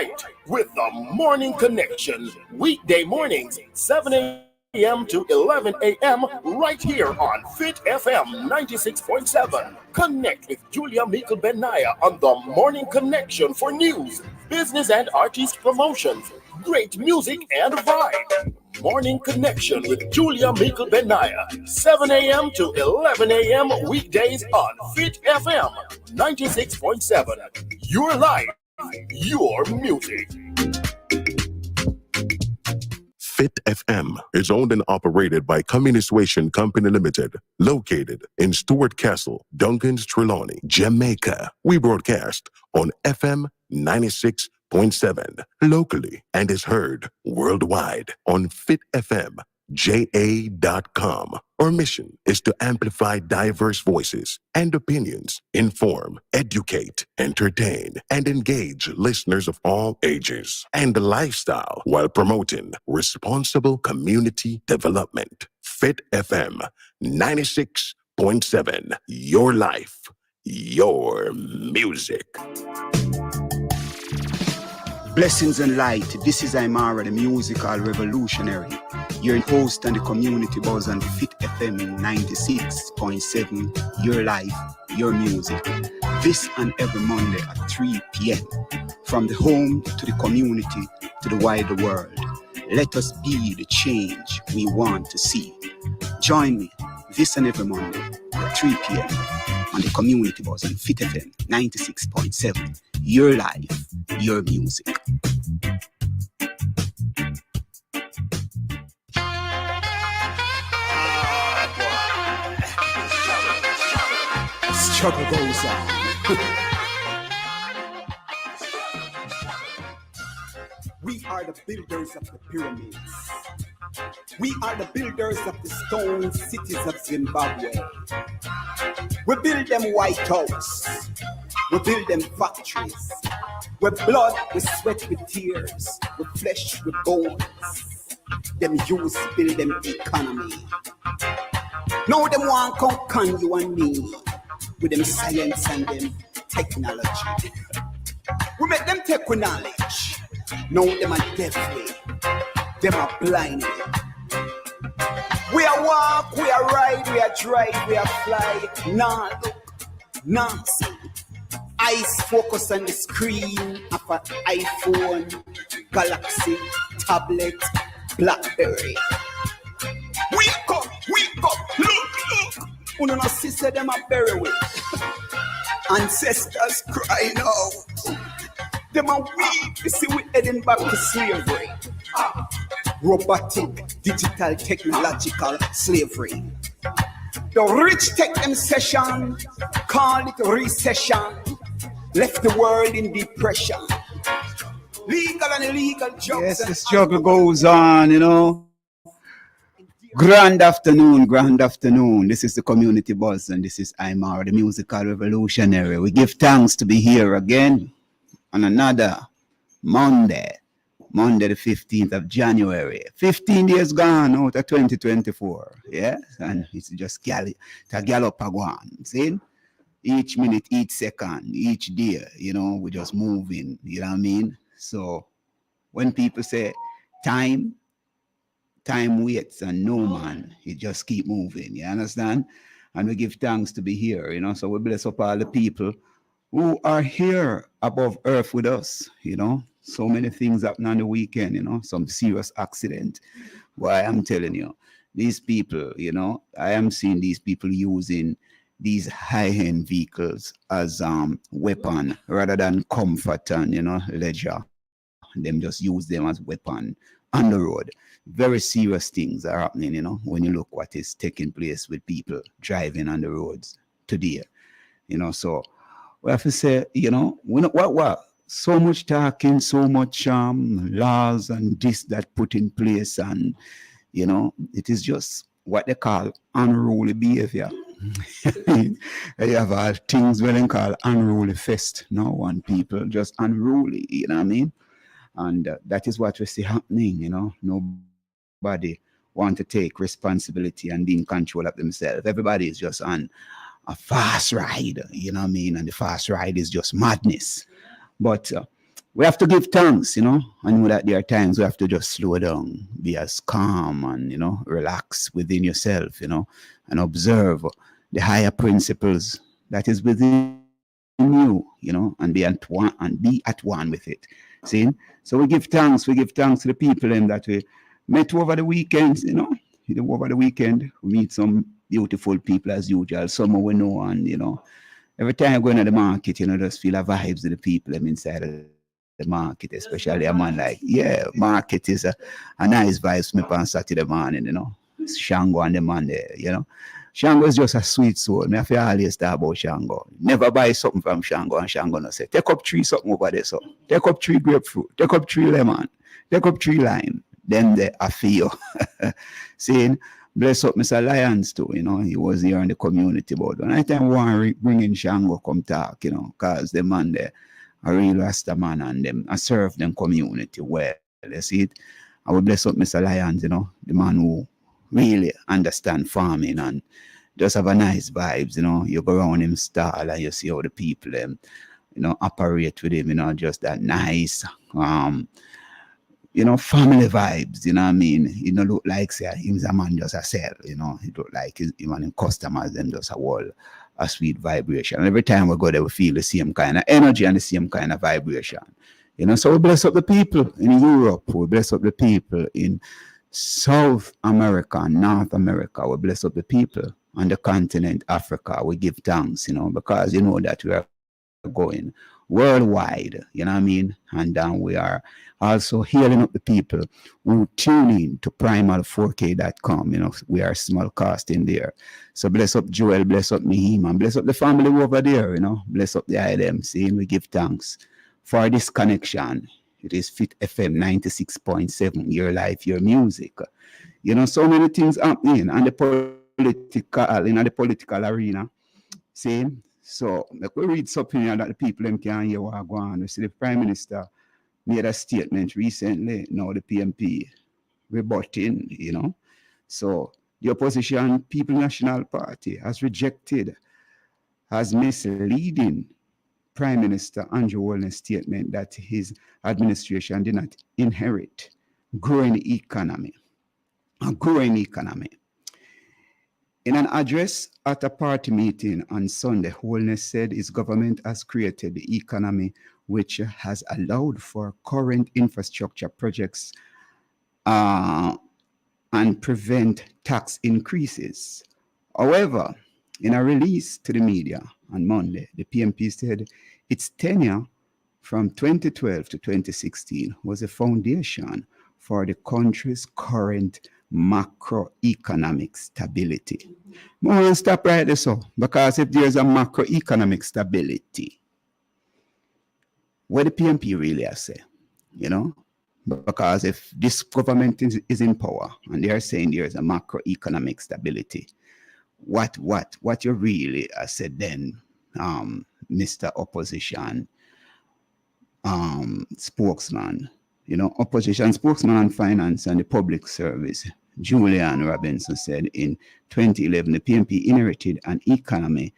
right with the Morning Connection. Weekday mornings, 7 a.m. to 11 a.m. right here on Fit FM 96.7. Connect with Julia Mikkel Benaya on the Morning Connection for news, business and artist promotions, great music and vibe. Morning Connection with Julia Mikkel Benaya, 7 a.m. to 11 a.m. weekdays on Fit FM 96.7. Your life, your music. Fit FM is owned and operated by Communication Company Limited, located in Stuart Castle, Duncan's Trelawney, Jamaica. We broadcast on FM 96.7 locally and is heard worldwide on fitfmja.com. Our mission is to amplify diverse voices and opinions, inform, educate, entertain, and engage listeners of all ages and lifestyle while promoting responsible community development. Fit FM 96.7. Your life, your music. Blessings and light. This is Aymara, the musical revolutionary. Your host and the community buzz on Fit FM 96.7. Your life, your music. This and every Monday at 3 p.m. From the home to the community to the wider world. Let us be the change we want to see. Join me this and every Monday at 3 p.m. on the community buzz on Fit FM 96.7. Your life, your music. Struggle goes on. We are the builders of the pyramids. We are the builders of the stone cities of Zimbabwe. We build them White House. We build them factories. With blood, with sweat, with tears. With flesh, with bones. Them use build them economy. Now them want come con you and me. With them science and them technology. We make them take with knowledge. Now them are deafly. Them are blindly. We are walk, we are ride, we are drive, we are fly. Nah, look, nah, see. Eyes focus on the screen of an iPhone, Galaxy, tablet, Blackberry. Wake up, look. Uno no sister them a bury with. Ancestors crying out. Them a weak, you see we heading back to slavery. Robotic, digital, technological slavery. The rich take them session, call it recession, left the world in depression. Legal and illegal jobs. Yes, the struggle goes on, you know. Grand afternoon. This is the Community Buzz, and this is Aymara, the musical revolutionary. We give thanks to be here again on another Monday the 15th of January. 15 years gone out of 2024. Yes, and it's just gallop agwan. See? Each minute, each second, each day, you know, we're just moving. You know what I mean? So when people say time waits and no man, it just keep moving. You understand? And we give thanks to be here, you know. So we bless up all the people who are here above earth with us, you know. So many things happen on the weekend, you know, some serious accident. Why I'm telling you, these people, you know, I am seeing these people using these high-end vehicles as weapon rather than comfort and, you know, leisure. Them just use them as weapon on the road. Very serious things are happening, you know, when you look what is taking place with people driving on the roads today. You know, so we have to say, you know, we know what so much talking, so much laws and this that put in place, and you know, it is just what they call unruly behavior. You have all things what they call unruly fest now, and people just unruly, you know what I mean? And that is what we see happening, you know. Nobody want to take responsibility and be in control of themselves. Everybody is just on a fast ride, you know what I mean? And the fast ride is just madness. But we have to give thanks, you know. I know that there are times we have to just slow down, be as calm and, you know, relax within yourself, you know, and observe the higher principles that is within you, you know, and be at one with it. See? So we give thanks to the people that we met over the weekends, you know. Over the weekend, we meet some beautiful people as usual, some we know, and, you know, every time I go into the market, you know, just feel the vibes of the people I'm inside of the market, especially a man like, yeah, market is a nice vibes for me on Saturday morning, you know. Shango and the man there, you know. Shango is just a sweet soul. Me I feel always talk about Shango. Never buy something from Shango and Shango no say, take up 3 something over there, so. Take up 3 grapefruit, take up 3 lemon, take up 3 lime. Then they I feel. Saying, bless up Mr. Lyons too, you know. He was here in the community, but when I time want bring in Shango come talk, you know, because the man there a real Rasta man and them I serve them community well. You see it? I will bless up Mr. Lyons, you know, the man who really understand farming and just have a nice vibes, you know. You go around him stall and you see how the people you know, operate with him, you know, just that nice you know, family vibes, you know what I mean? You know, look like say he's a man just a sell, you know, he look like his even in customers them just a wall a sweet vibration. And every time we go there we feel the same kind of energy and the same kind of vibration. You know, so we bless up the people in Europe, we bless up the people in South America and North America, we bless up the people on the continent Africa. We give thanks, you know, because you know that we are going worldwide, you know what I mean? And we are also healing up the people who tune in to primal4k.com, you know, we are small cost in there. So bless up Joel, bless up Mihim, and bless up the family over there, you know, bless up the IDMC, and we give thanks for this connection. It is Fit FM 96.7, your life, your music. You know, so many things happening and the political arena. See? So, like we read something that the people can hear what go on. We see the Prime Minister made a statement recently, now the PMP rebutting, you know. So, the opposition People National Party has rejected, has misleading Prime Minister Andrew Holness's statement that his administration did not inherit a growing economy. In an address at a party meeting on Sunday, Holness said his government has created the economy which has allowed for current infrastructure projects and prevent tax increases. However, in a release to the media on Monday, the PMP said its tenure from 2012 to 2016 was a foundation for the country's current macroeconomic stability. I want to stop right there, so, because if there's a macroeconomic stability, what the PMP really has say, you know? Because if this government is in power and they are saying there's a macroeconomic stability, what you really said then, Mr. Opposition spokesman, you know, opposition spokesman on finance and the public service, Julian Robinson, said in 2011 the PMP inherited an economy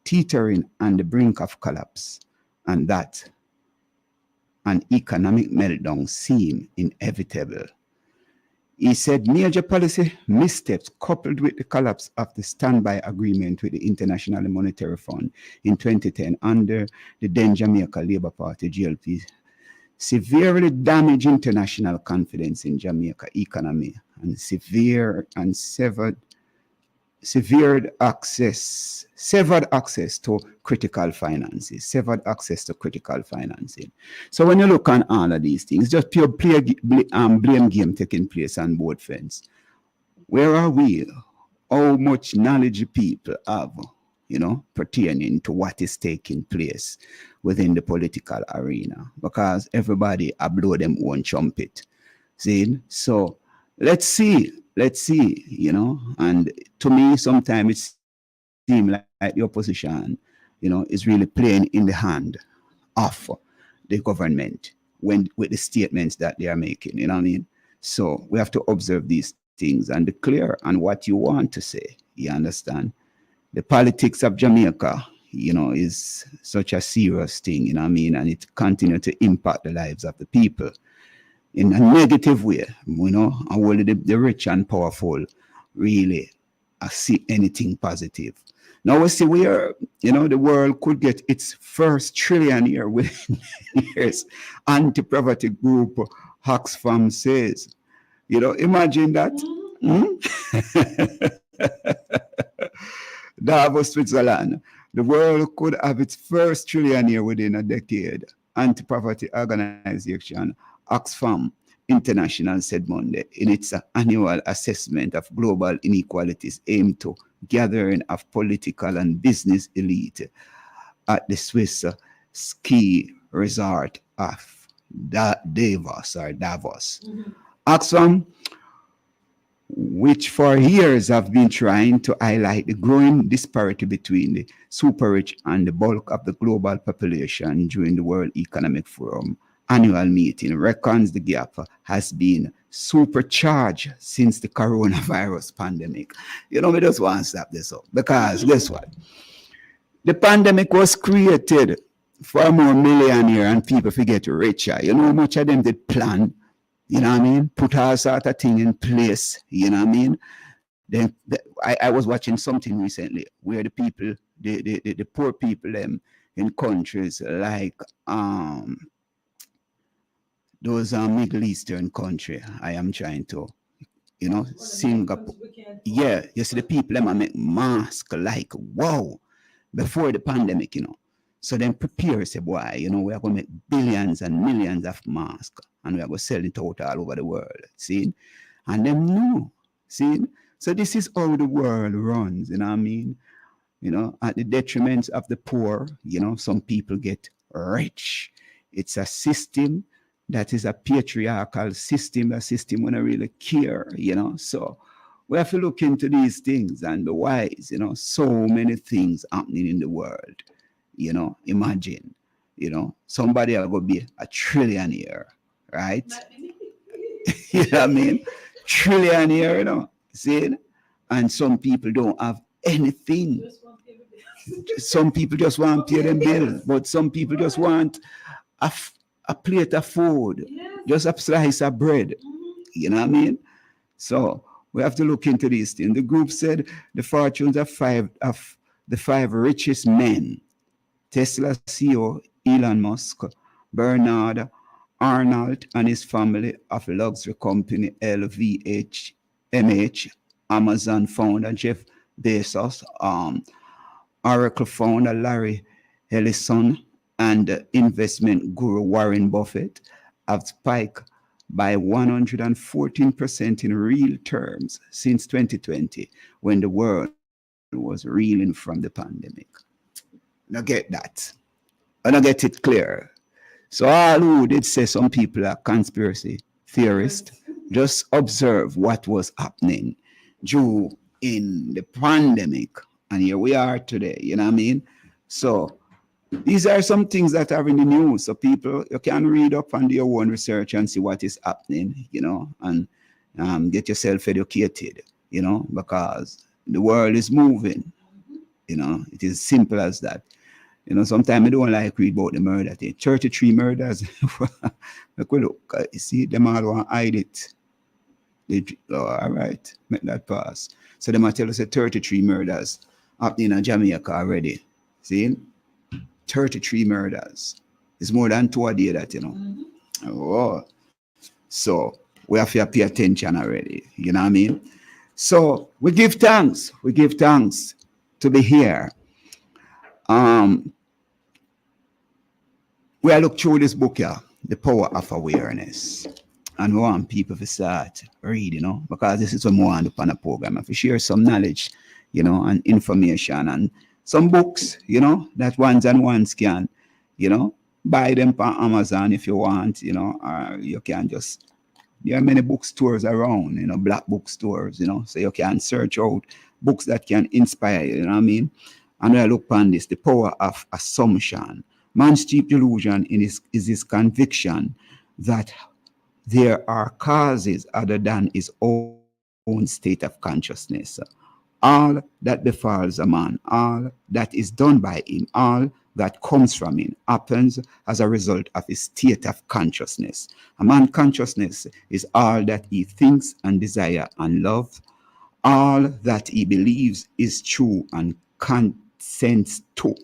teetering on the brink of collapse, and that an economic meltdown seemed inevitable. He said major policy missteps coupled with the collapse of the standby agreement with the International Monetary Fund in 2010 under the then Jamaica Labour Party, GLP, severely damaged international confidence in Jamaica economy and severed access to critical finances. So when you look on all of these things, just pure blame game taking place on both fronts. Where are we? How much knowledge people have, you know, pertaining to what is taking place within the political arena? Because everybody blow them own trumpet. See? So let's see, you know, and to me, sometimes it seems like the opposition, you know, is really playing in the hand of the government with the statements that they are making, you know what I mean? So we have to observe these things and be clear on what you want to say, you understand? The politics of Jamaica, is such a serious thing, you know what I mean? And it continues to impact the lives of the people in a negative way, and only the rich and powerful really see anything positive. Now we see where, the world could get its first trillionaire within years. Anti-poverty group Oxfam says. Imagine that. Davos, Switzerland. The world could have its first trillionaire within a decade. Anti-poverty organization Oxfam International said Monday in its annual assessment of global inequalities aimed to gathering of political and business elite at the Swiss ski resort of Davos. Oxfam, which for years have been trying to highlight the growing disparity between the super rich and the bulk of the global population during the World Economic Forum annual meeting, reckons the gap has been supercharged since the coronavirus pandemic. We just want to stop this up, because guess what? The pandemic was created for more millionaire and people to get richer. How much of them did plan, put all sort of thing in place, Then I was watching something recently where the people, the poor people in countries like those Middle Eastern country, I am trying to, Singapore. Yeah, you see the people them make masks like wow before the pandemic, So then prepare, say, boy, we are going to make billions and millions of masks and we are going to sell it out all over the world. See? And them know. See? So this is how the world runs, what I mean? At the detriment of the poor, some people get rich. It's a system that is a patriarchal system, a system when I really care, So we have to look into these things and be wise, so many things happening in the world. Imagine, somebody are going to be a trillionaire, right? You know what I mean? Trillionaire, see? And some people don't have anything. Some people just want to pay them bills, but some people just want a plate of food, just a slice of bread. You know what I mean? So we have to look into these things. The group said the fortunes of the five richest men: Tesla CEO Elon Musk, Bernard Arnault and his family of luxury company LVMH, Amazon founder Jeff Bezos, Oracle founder Larry Ellison, and investment guru Warren Buffett have spiked by 114% in real terms since 2020, when the world was reeling from the pandemic. Now get that. And I get it clear. So all who did say some people are conspiracy theorists, just observe what was happening during the pandemic. And here we are today, you know what I mean? So these are some things that are in the news. So people, you can read up and do your own research and see what is happening, and get yourself educated, because the world is moving. It is simple as that. Sometimes I don't like read about the murder thing. 33 murders. Look, you see, them all want to hide it. All right, make that pass. So they might tell us 33 murders happening in Jamaica already. See? 33 murders. It's more than 2 a day that, Oh. So we have to pay attention already. You know what I mean? So we give thanks. We give thanks to be here. We are look through this book here, The Power of Awareness. And we want people to start reading, because this is what we want upon a program. If we share some knowledge, and information and some books, that ones and ones can, buy them on Amazon if you want, or you can just, there are many bookstores around, black bookstores, so you can search out books that can inspire you, you know what I mean? And I look upon this, The Power of Assumption. Man's chief delusion is his conviction that there are causes other than his own state of consciousness. All that befalls a man, all that is done by him, all that comes from him happens as a result of his state of consciousness. A man's consciousness is all that he thinks and desire and love, all that he believes is true and consents to.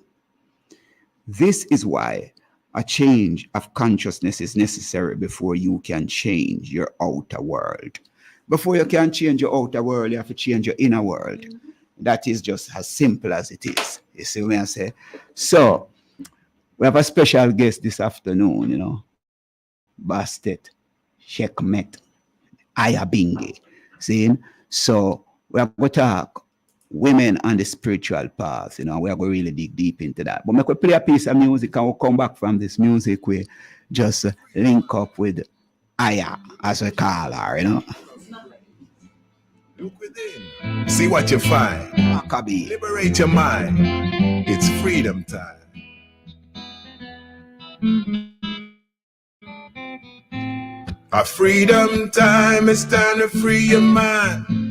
This is why a change of consciousness is necessary before you can change your outer world. Before you can change your outer world, you have to change your inner world. That is just as simple as it is. You see what I say? So, we have a special guest this afternoon, you know. Bastet, Checkmate, Ayabinge. See? So, we are going to talk women on the spiritual path, you know, we are going to really dig deep into that. But we could play a piece of music and we'll come back from this music. We just link up with Aya, as we call her, you know. Look within. See what you find. Maccabi. Liberate your mind. It's freedom time. A freedom time, it's time to free your mind.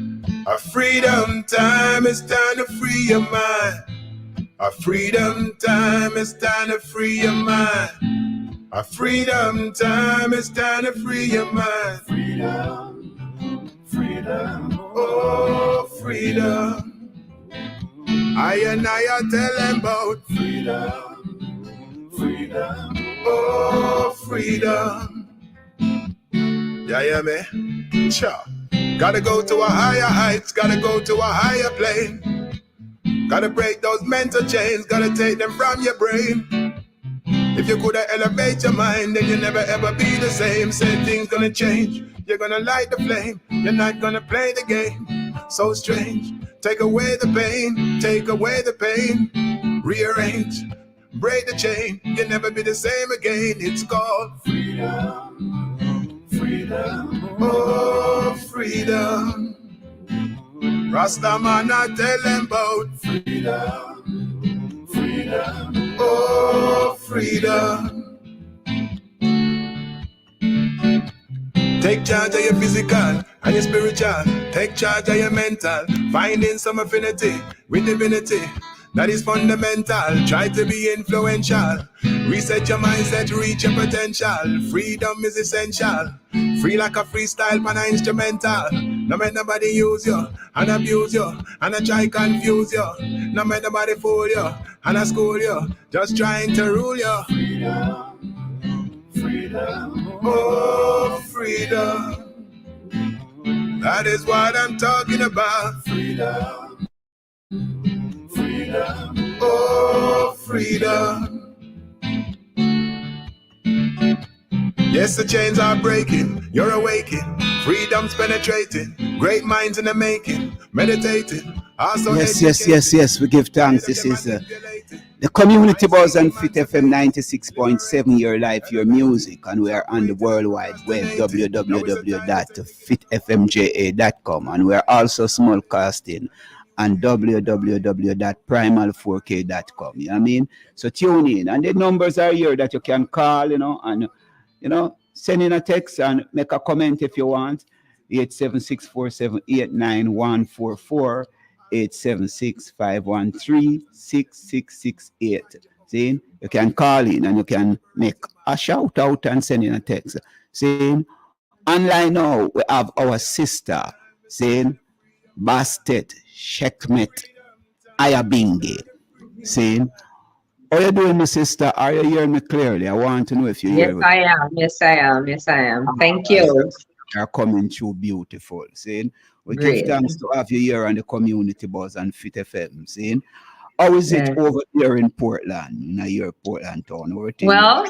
A freedom time, it's time to free your mind. A freedom time, it's time to free your mind. A freedom time, it's time to free your mind. Freedom, freedom, oh freedom. I tell them about freedom, freedom, oh freedom. Yeah, yeah, man. Sure. Gotta go to a higher heights, gotta go to a higher plane. Gotta break those mental chains, gotta take them from your brain. If you could elevate your mind, then you never ever be the same. Say things gonna change, you're gonna light the flame. You're not gonna play the game, so strange. Take away the pain, take away the pain. Rearrange, break the chain, you'll never be the same again. It's called freedom, freedom, oh freedom. Rastaman I tell them about freedom, freedom, oh freedom. Take charge of your physical and your spiritual. Take charge of your mental. Finding some affinity with divinity. That is fundamental. Try to be influential. Reset your mindset, reach your potential. Freedom is essential. Free like a freestyle pan a instrumental. No make nobody use you and abuse you and I try confuse you. No make nobody fool you and I school you. Just trying to rule you. Freedom, freedom, oh freedom. That is what I'm talking about. Freedom, freedom, oh freedom. Yes, the chains are breaking, you're awaking, freedom's penetrating, great minds in the making, meditating. Also Yes, we give thanks. This is the Community Buzz and Fit FM 96.7, your life, your music, and we are on the World Wide Web, www.fitfmja.com, and we are also smallcasting and www.primal4k.com. You know what I mean? So tune in, and the numbers are here that you can call, you know, and send in a text and make a comment if you want. 876-478-9144, 876-513-6668. See, you can call in and you can make a shout out and send in a text. See, online now we have our sister, saying Bastet, Checkmate, Ayabinge. See, how are you doing, my sister? Are you hearing me clearly? I want to know if you hear me. Yes, I am. Thank you. You're coming through beautiful. See, we Great. give thanks to have you here on the Community Buzz and Fit FM. See, how is it over here in Portland, in your Portland town? Well,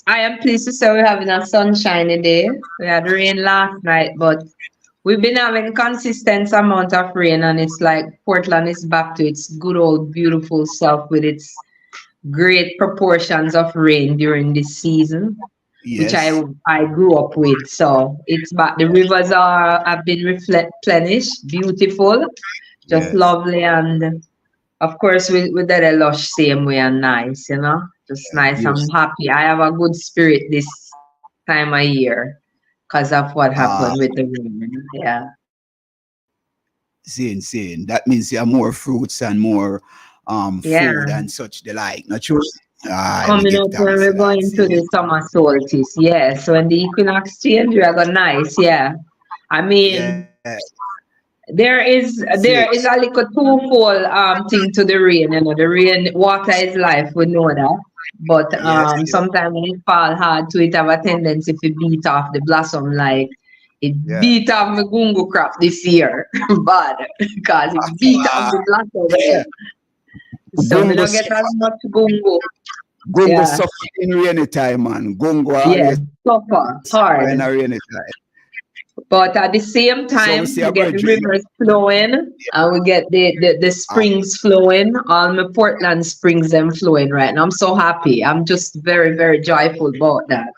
I am pleased to say we're having a sunshiny day. We had rain last night, but we've been having consistent amount of rain, and it's like Portland is back to its good old beautiful self with its great proportions of rain during this season, which I grew up with. So it's back. The rivers have been replenished, beautiful, just lovely, and of course with that lush same way and nice, just nice. I'm happy. I have a good spirit this time of year because of what happened with the rain. Yeah. Seeing. That means you have more fruits and more Yeah. food and such the like. Not true? Ah, we Coming give up when thanks we're for that. going to See? the summer solstice. Yes, when the equinox change, we are going nice. Yeah. I mean, Yeah. there See. is a little twofold thing to the rain. You know, the rain, water is life. We know that. But Yes. sometimes when it fall hard to it have a tendency to beat off the blossom like it Yeah. beat off my gungo crop this year. Bad because it beat off the blossom. Yeah. So we Gungo don't get suffer. as much gungo. Gungo Yeah. suffer in rainy time, man. Gungo Yeah. always Suffer suffer in hard. a rainy time. But at the same So we time, see we a get the virgin. rivers flowing and we get the springs flowing. All my Portland springs them flowing right now. I'm so happy. I'm just very, very joyful about that.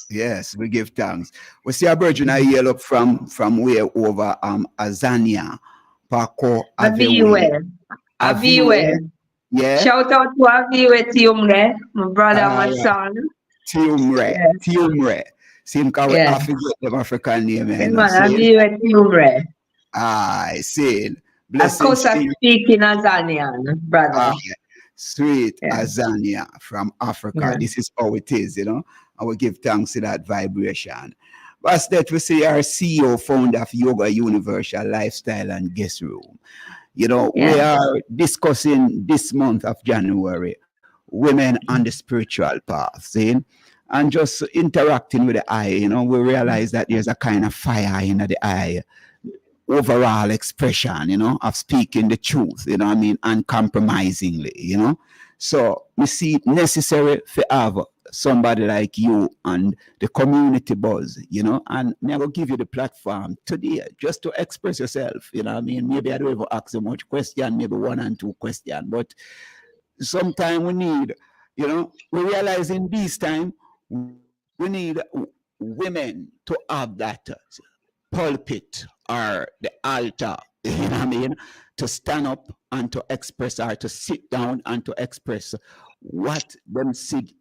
Yes, we give thanks. We see a virgin I yell up from way over Azania, Paco Avewe. Aviwe. Yeah. Shout out to Aviwe Tiumre, my brother, my son. Tiumre. Yes. Tiumre. See him call Yeah. African them African name. Yeah, You man, see? Aviwe Tiumre. I see. Of Blessings course, to I you. speak in Azanian, brother. Sweet Yeah. Azania from Africa. Yeah. This is how it is, and we give thanks to that vibration. But that we see our CEO, founder of Yoga Universal Lifestyle and Guest Room. We Yeah. are discussing this month of January, women on the spiritual path, see? And just interacting with the eye, we realize that there's a kind of fire in the eye. Overall expression, of speaking the truth, uncompromisingly, So we see it necessary to have somebody like you and the community buzz, and I will give you the platform today just to express yourself, maybe I don't even ask so much question, maybe 1 and 2 questions, but sometimes we need, we realize in this time, we need women to have that pulpit or the altar, to stand up and to express, or to sit down and to express what them see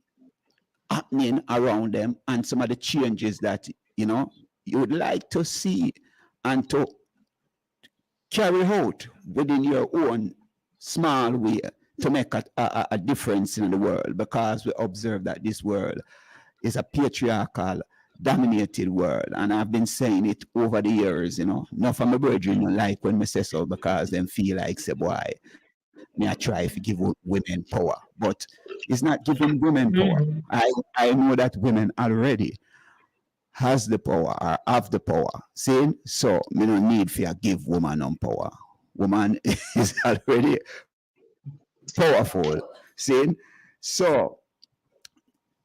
happening around them and some of the changes that you would like to see and to carry out within your own small way to make a difference in the world, because we observe that this world is a patriarchal dominated world, and I've been saying it over the years, not from my brethren like when me say so, because them feel like say boy, me I try to give women power, but it's not giving women power. I know that women already has the power or have the power. See, so me no need for give woman on power. Woman is already powerful. See, so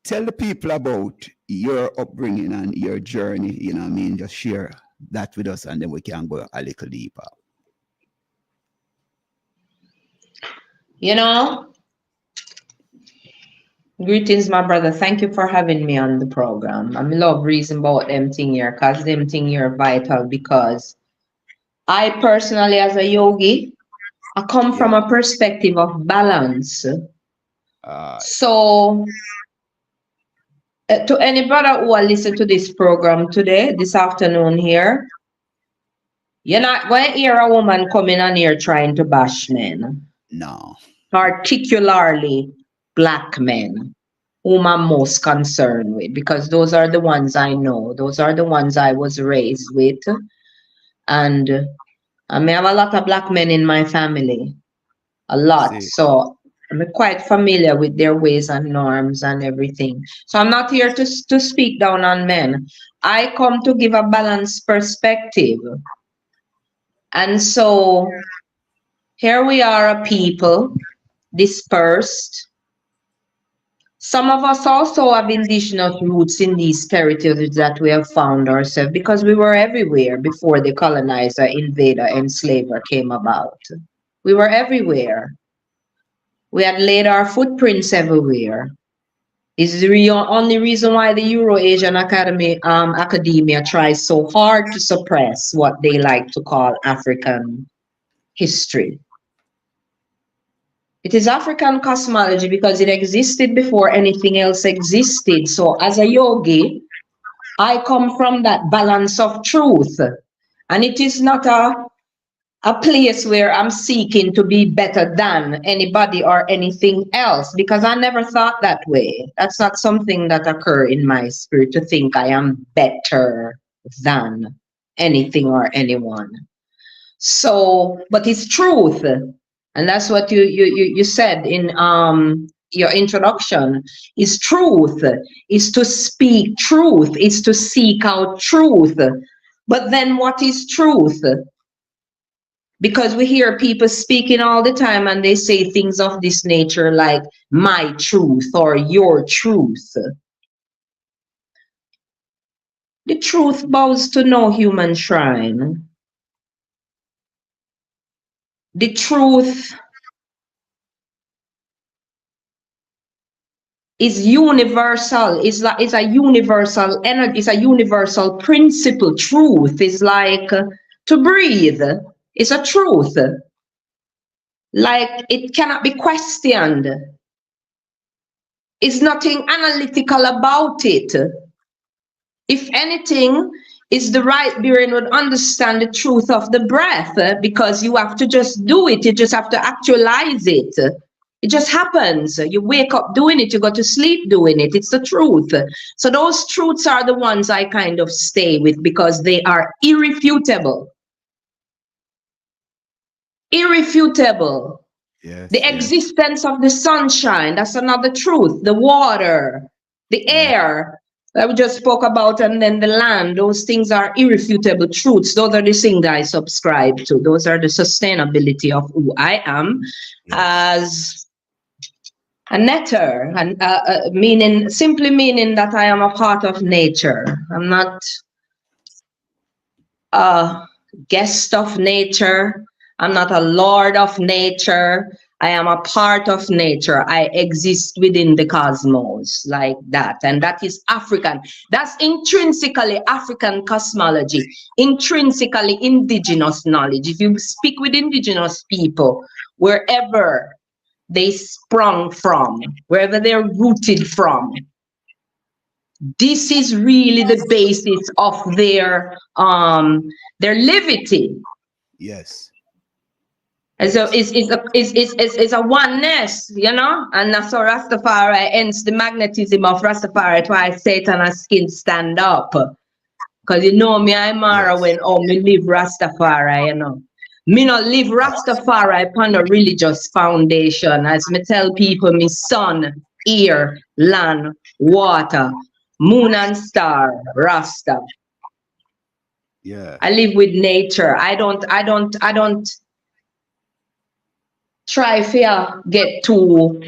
tell the people about your upbringing and your journey, just share that with us and then we can go a little deeper. Greetings, my brother. Thank you for having me on the program. I love reason about them thing here, because them thing here vital, because I personally, as a yogi, I come from a perspective of balance. So to any brother who will listen to this program today, this afternoon here, you're not going to hear a woman coming on here trying to bash men. No. Particularly Black men, whom I'm most concerned with, because those are the ones I know. Those are the ones I was raised with. And I may have a lot of Black men in my family. A lot. So I'm quite familiar with their ways and norms and everything. So I'm not here to speak down on men. I come to give a balanced perspective. And so here we are, a people dispersed. Some of us also have indigenous roots in these territories that we have found ourselves, because we were everywhere before the colonizer, invader, enslaver came about. We were everywhere. We had laid our footprints everywhere. It's the only reason why the Euro-Asian Academia tries so hard to suppress what they like to call African history. It is African cosmology because it existed before anything else existed. So as a yogi, I come from that balance of truth. And it is not a place where I'm seeking to be better than anybody or anything else, because I never thought that way. That's not something that occurs in my spirit, to think I am better than anything or anyone. So, but it's truth. And that's what you said in your introduction. Is truth, is to speak truth, is to seek out truth. But then what is truth? Because we hear people speaking all the time and they say things of this nature like my truth or your truth. The truth bows to no human shrine. The truth is universal, is a universal energy, is a universal principle. Truth is like to breathe. It's a truth. Like it cannot be questioned. It's nothing analytical about it. If anything, is the right brain would understand the truth of the breath, because you have to just do it. You just have to actualize it. It just happens. You wake up doing it, you go to sleep doing it. It's the truth. So those truths are the ones I kind of stay with, because they are irrefutable. Irrefutable. Yes, The existence of the sunshine, that's another truth. The water, the air that we just spoke about, and then the land, those things are irrefutable truths. Those are the things that I subscribe to. Those are the sustainability of who I am as a netter, and simply meaning that I am a part of nature. I'm not a guest of nature. I'm not a lord of nature. I am a part of nature. I exist within the cosmos like that. And that is African. That's intrinsically African cosmology, intrinsically indigenous knowledge. If you speak with indigenous people, wherever they sprung from, wherever they're rooted from, this is really the basis of their levity. Yes. So it's a oneness, you know, and that's how Rastafari, hence the magnetism of Rastafari, that's why Satan and skin stand up. Because you know me, I'm Mara when me live Rastafari, you know. Me not live Rastafari upon a religious foundation. As me tell people, me sun, air, land, water, moon and star, Rasta. Yeah. I live with nature. I don't try to get too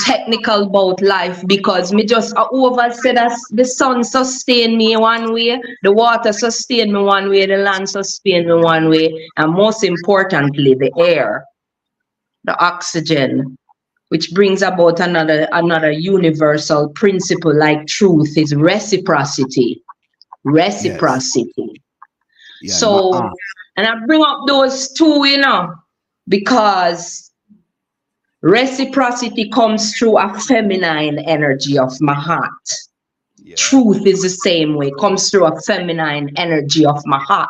technical about life, because me just over said that the sun sustain me one way, the water sustain me one way, the land sustain me one way, and most importantly the air, the oxygen, which brings about another universal principle like truth, is reciprocity. Yeah, So and I bring up those two, you know, because reciprocity comes through a feminine energy of my heart. Yeah. Truth is the same way, comes through a feminine energy of my heart.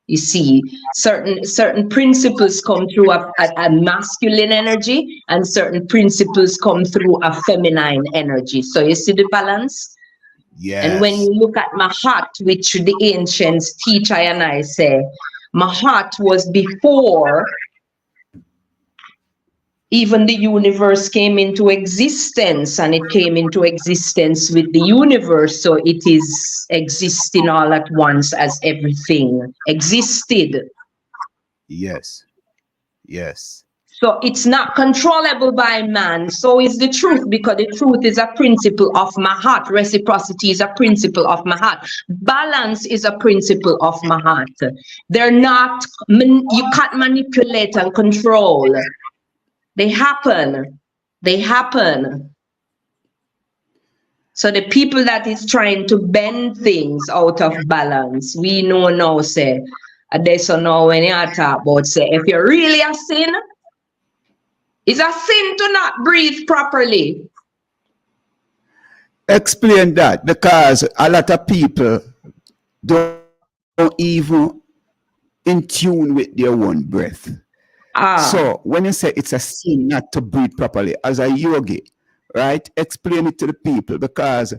You see, certain principles come through a masculine energy, and certain principles come through a feminine energy. So you see the balance? Yes. And when you look at my heart, which the ancients teach, I say, my heart was before even the universe came into existence, and it came into existence with the universe. So it is existing all at once as everything existed. Yes. Yes. So it's not controllable by man. So is the truth, because the truth is a principle of my heart. Reciprocity is a principle of my heart. Balance is a principle of my heart. They're not, you can't manipulate and control. They happen. They happen. So the people that is trying to bend things out of balance, we know now, say, there's so now when you talk about, say, if you're really a sin, it's a sin to not breathe properly. Explain that, because a lot of people don't even in tune with their own breath. Ah, So when you say it's a sin not to breathe properly, as a yogi, right? Explain it to the people, because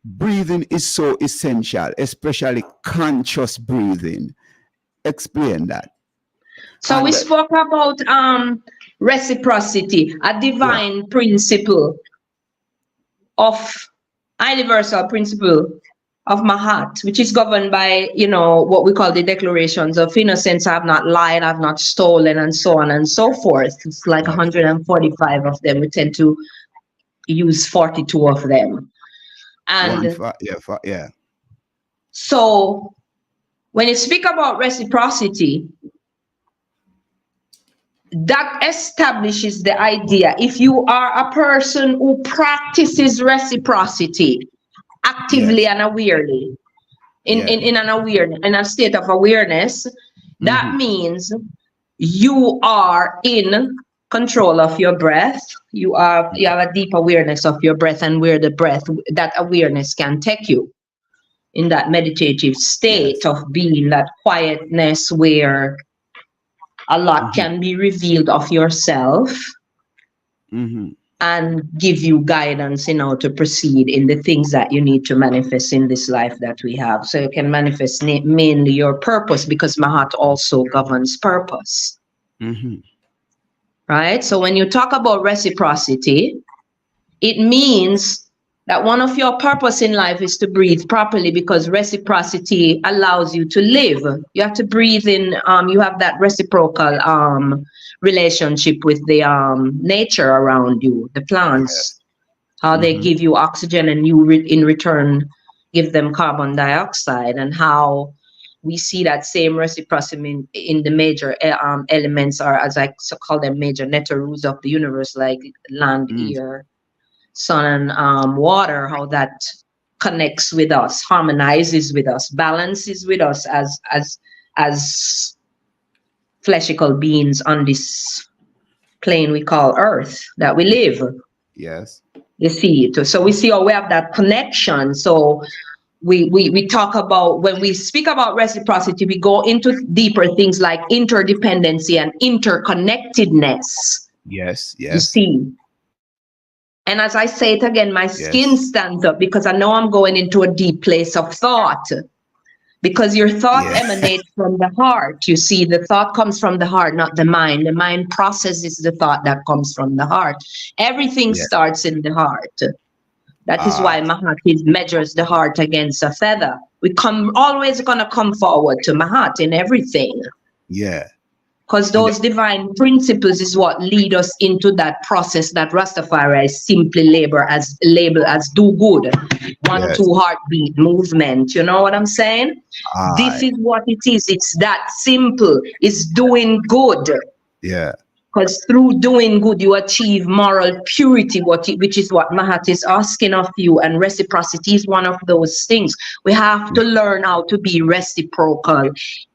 breathing is so essential, especially conscious breathing. Explain that. so we And spoke about reciprocity, a divine principle of universal principle of Mahat, which is governed by, what we call the declarations of innocence. I have not lied, I have not stolen, and so on and so forth. It's like 145 of them. We tend to use 42 of them. And so when you speak about reciprocity, that establishes the idea, if you are a person who practices reciprocity actively and awarely, in a state of awareness, that means you are in control of your breath. You have a deep awareness of your breath and where the breath, that awareness can take you in that meditative state of being, that quietness where a lot can be revealed of yourself and give you guidance in how to proceed in the things that you need to manifest in this life that we have. So you can manifest mainly your purpose, because Mahat also governs purpose. Right? So when you talk about reciprocity, it means that one of your purpose in life is to breathe properly, because reciprocity allows you to live. You have to breathe in, you have that reciprocal relationship with the nature around you, the plants, how they give you oxygen and you in return give them carbon dioxide, and how we see that same reciprocity in the major elements, or as I call them, major netarus of the universe, like land, air, sun, and water, how that connects with us, harmonizes with us, balances with us as fleshical beings on this plane we call Earth that we live. Yes. You see it. So we see how we have that connection. So we talk about, when we speak about reciprocity, we go into deeper things like interdependency and interconnectedness. Yes. You see. And as I say it again, my skin stands up, because I know I'm going into a deep place of thought. Because your thought emanates from the heart. You see, the thought comes from the heart, not the mind. The mind processes the thought that comes from the heart. Everything starts in the heart. That is why Mahat measures the heart against a feather. We always gonna come forward to Mahat in everything. Yeah. Because those divine principles is what lead us into that process that Rastafari simply label as do good, 1-2 heartbeat movement. You know what I'm saying? This is what it is. It's that simple. It's doing good. Yeah. Because through doing good, you achieve moral purity, which is what Mahat is asking of you. And reciprocity is one of those things. We have to learn how to be reciprocal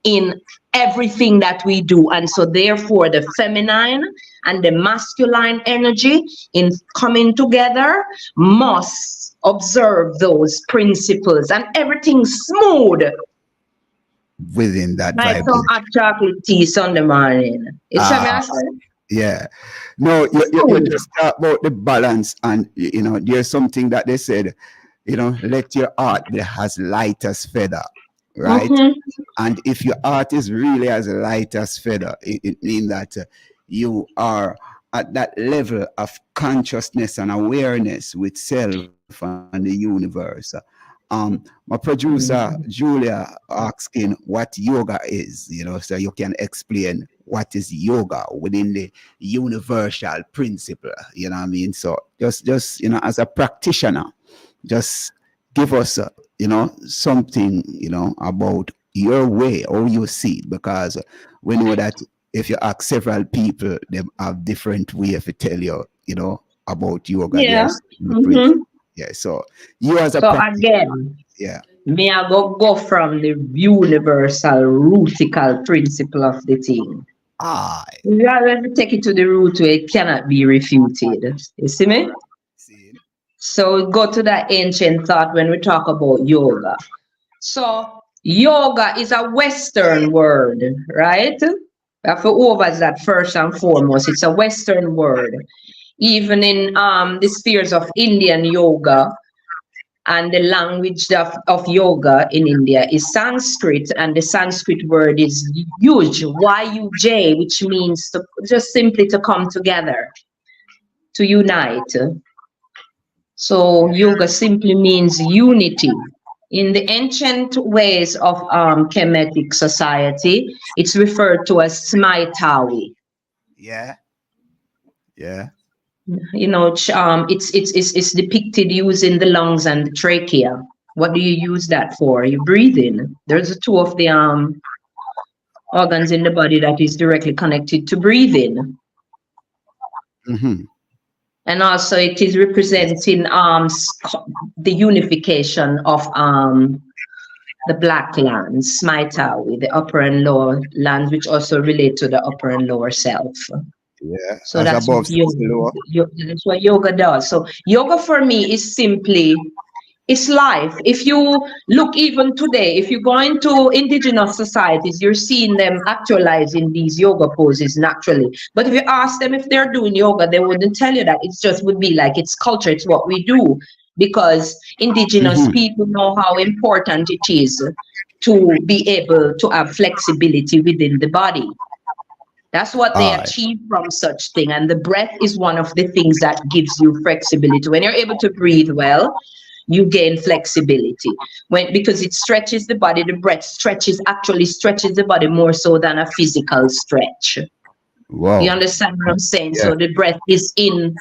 in everything that we do. And so therefore, the feminine and the masculine energy in coming together must observe those principles, and everything smooth. Within that like vibration. some hot chocolate tea Sunday morning. You see what I'm saying? Yeah. No, you just talk about the balance, and there's something that they said, let your heart be as light as feather, right? And if your heart is really as light as feather, it means that you are at that level of consciousness and awareness with self and the universe. My producer Julia asking what yoga is, so you can explain what is yoga within the universal principle, you know what I mean? So just as a practitioner, just give us something about your way, how you see it, because we know that if you ask several people, they have different way to tell you about yoga. Yeah. Yeah, so you as a again, me I go from the universal rootical principle of the thing. You have to take it to the root where it cannot be refuted. You see me? So we go to that ancient thought when we talk about yoga. So yoga is a Western word, right? We have to over that first and foremost. It's a Western word. Even in the spheres of Indian yoga, and the language of yoga in India is Sanskrit, and the Sanskrit word is yuj, Y-U-J, which means to, just simply to come together, to unite. So yoga simply means unity. In the ancient ways of Kemetic society, it's referred to as Smaitawi. Yeah. Yeah. You know, it's depicted using the lungs and the trachea. What do you use that for? You breathe in. There's two of the organs in the body that is directly connected to breathing. Mm-hmm. And also it is representing the unification of the black lands, Smaitawi, the upper and lower lands, which also relate to the upper and lower self. Yeah. So that's what that's what yoga does. So yoga for me is simply, it's life. If you look even today, if you go into indigenous societies, you're seeing them actualizing these yoga poses naturally. But if you ask them if they're doing yoga, they wouldn't tell you that. It's just would be like, it's culture, it's what we do. Because indigenous people know how important it is to be able to have flexibility within the body. That's what they achieve from such thing. And the breath is one of the things that gives you flexibility. When you're able to breathe well, you gain flexibility. Because it stretches the body, the breath actually stretches the body more so than a physical stretch. Wow. You understand what I'm saying? Yeah. So the breath is in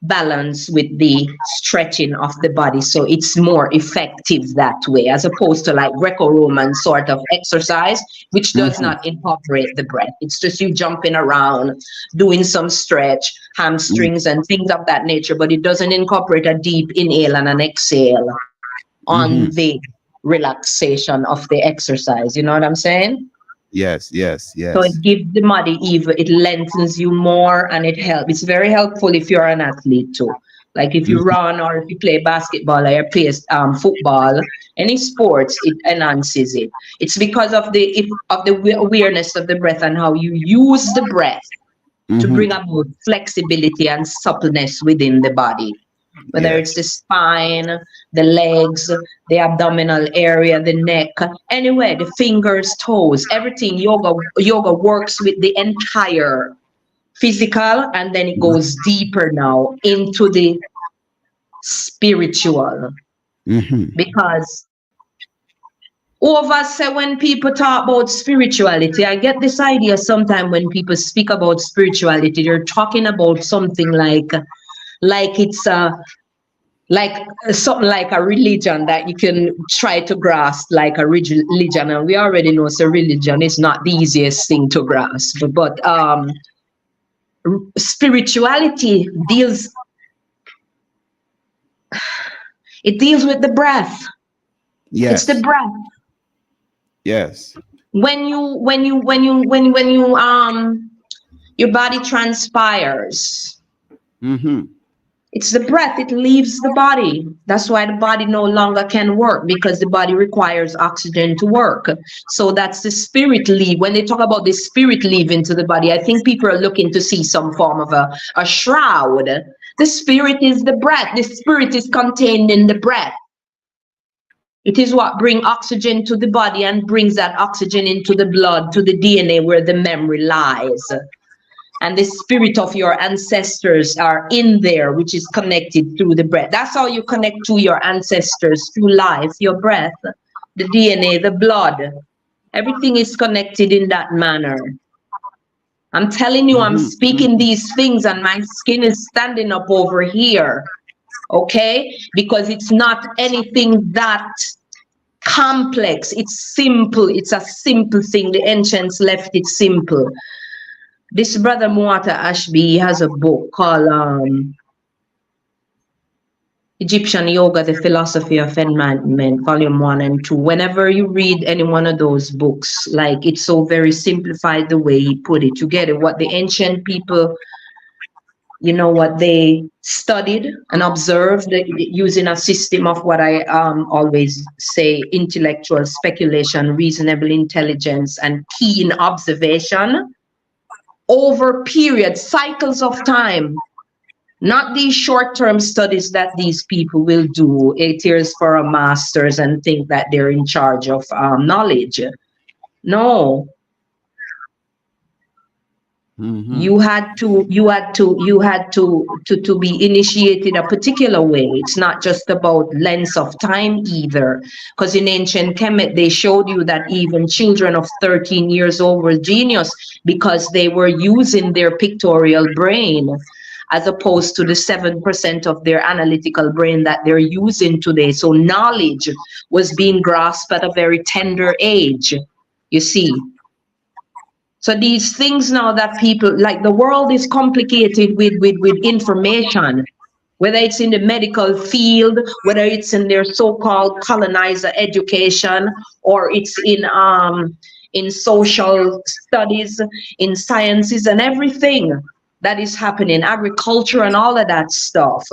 balance with the stretching of the body, so it's more effective that way, as opposed to like Greco-Roman sort of exercise, which does not incorporate the breath. It's just you jumping around, doing some stretch, hamstrings and things of that nature, but it doesn't incorporate a deep inhale and an exhale on the relaxation of the exercise. You know what I'm saying? Yes, yes, yes. So it gives the body even, it lengthens you more, and it helps. It's very helpful if you're an athlete too. Like if you run, or if you play basketball, or you play football, any sports, it enhances it. It's because of the awareness of the breath and how you use the breath to bring about flexibility and suppleness within the body. Whether it's the spine, the legs, the abdominal area, the neck, anywhere, the fingers, toes, everything. Yoga works with the entire physical, and then it goes deeper now into the spiritual. Because when people talk about spirituality, I get this idea sometimes when people speak about spirituality, they're talking about something like it's something like a religion that you can try to grasp, like a religion. And we already know so religion is not the easiest thing to grasp, but spirituality deals with the breath. Yes. It's the breath. Yes. When your body transpires, it's the breath, it leaves the body. That's why the body no longer can work, because the body requires oxygen to work. So that's the spirit leave. When they talk about the spirit leaving to the body, I think people are looking to see some form of a shroud. The spirit is the breath. The spirit is contained in the breath. It is what brings oxygen to the body and brings that oxygen into the blood, to the DNA where the memory lies. And the spirit of your ancestors are in there, which is connected through the breath. That's how you connect to your ancestors, through life, your breath, the DNA, the blood. Everything is connected in that manner. I'm telling you, I'm speaking these things and my skin is standing up over here, okay? Because it's not anything that complex. It's simple. It's a simple thing. The ancients left it simple. This brother Muata Ashby has a book called Egyptian Yoga, The Philosophy of Enlightenment, Volume 1 and 2. Whenever you read any one of those books, like, it's so very simplified the way he put it together. What the ancient people you know, what they studied and observed using a system of what I always say, intellectual speculation, reasonable intelligence, and keen observation over periods, cycles of time. Not these short-term studies that these people will do 8 years for a master's and think that they're in charge of knowledge. No. You had to be initiated a particular way. It's not just about length of time either, because in ancient Kemet they showed you that even children of 13 years old were genius because they were using their pictorial brain, as opposed to the 7% of their analytical brain that they're using today. So knowledge was being grasped at a very tender age, you see. So these things now that people, like, the world is complicated with information, whether it's in the medical field, whether it's in their so-called colonizer education, or it's in social studies, in sciences and everything that is happening, agriculture and all of that stuff.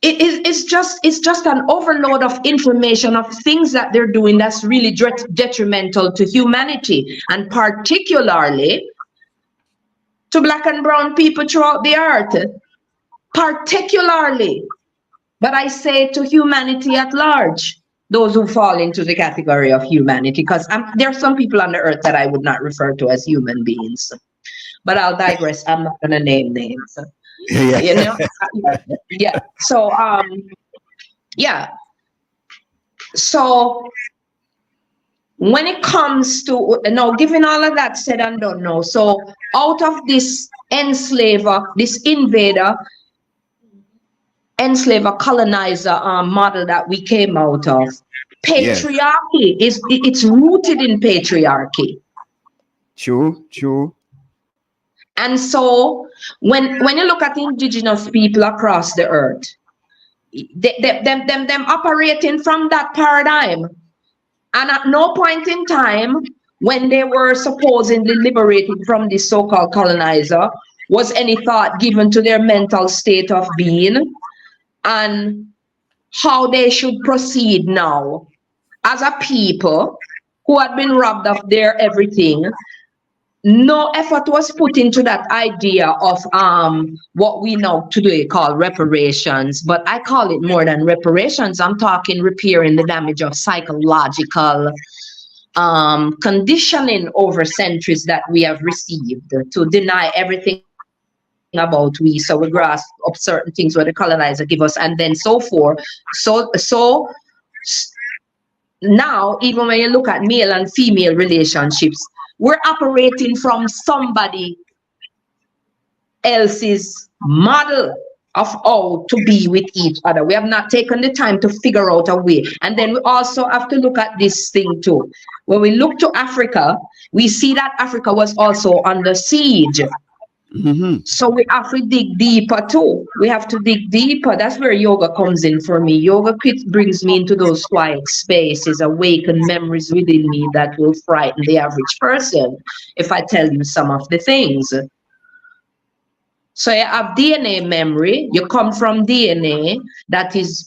It's just an overload of information of things that they're doing that's really detrimental to humanity, and particularly to Black and brown people throughout the earth. Particularly, but I say to humanity at large, those who fall into the category of humanity, because there are some people on the earth that I would not refer to as human beings. But I'll digress. I'm not going to name names. Yeah. You know? Yeah. So, yeah. So, when it comes to, given all of that said and done now, so out of this enslaver, this invader, colonizer model that we came out of, patriarchy, it's rooted in patriarchy. True. And so when you look at indigenous people across the earth, them operating from that paradigm, and at no point in time when they were supposedly liberated from this so-called colonizer was any thought given to their mental state of being and how they should proceed now as a people who had been robbed of their everything. No effort was put into that idea of what we now today call reparations, but I call it more than reparations. I'm talking repairing the damage of psychological conditioning over centuries that we have received to deny everything about we, so we grasp up certain things where the colonizer give us, and then so forth. So now, even when you look at male and female relationships, we're operating from somebody else's model of how to be with each other. We have not taken the time to figure out a way. And then we also have to look at this thing too. When we look to Africa, we see that Africa was also under siege. So we have to dig deeper too. We have to dig deeper. That's where yoga comes in for me. Yoga brings me into those quiet spaces, awaken memories within me that will frighten the average person if I tell you some of the things. So you have DNA memory. You come from DNA that is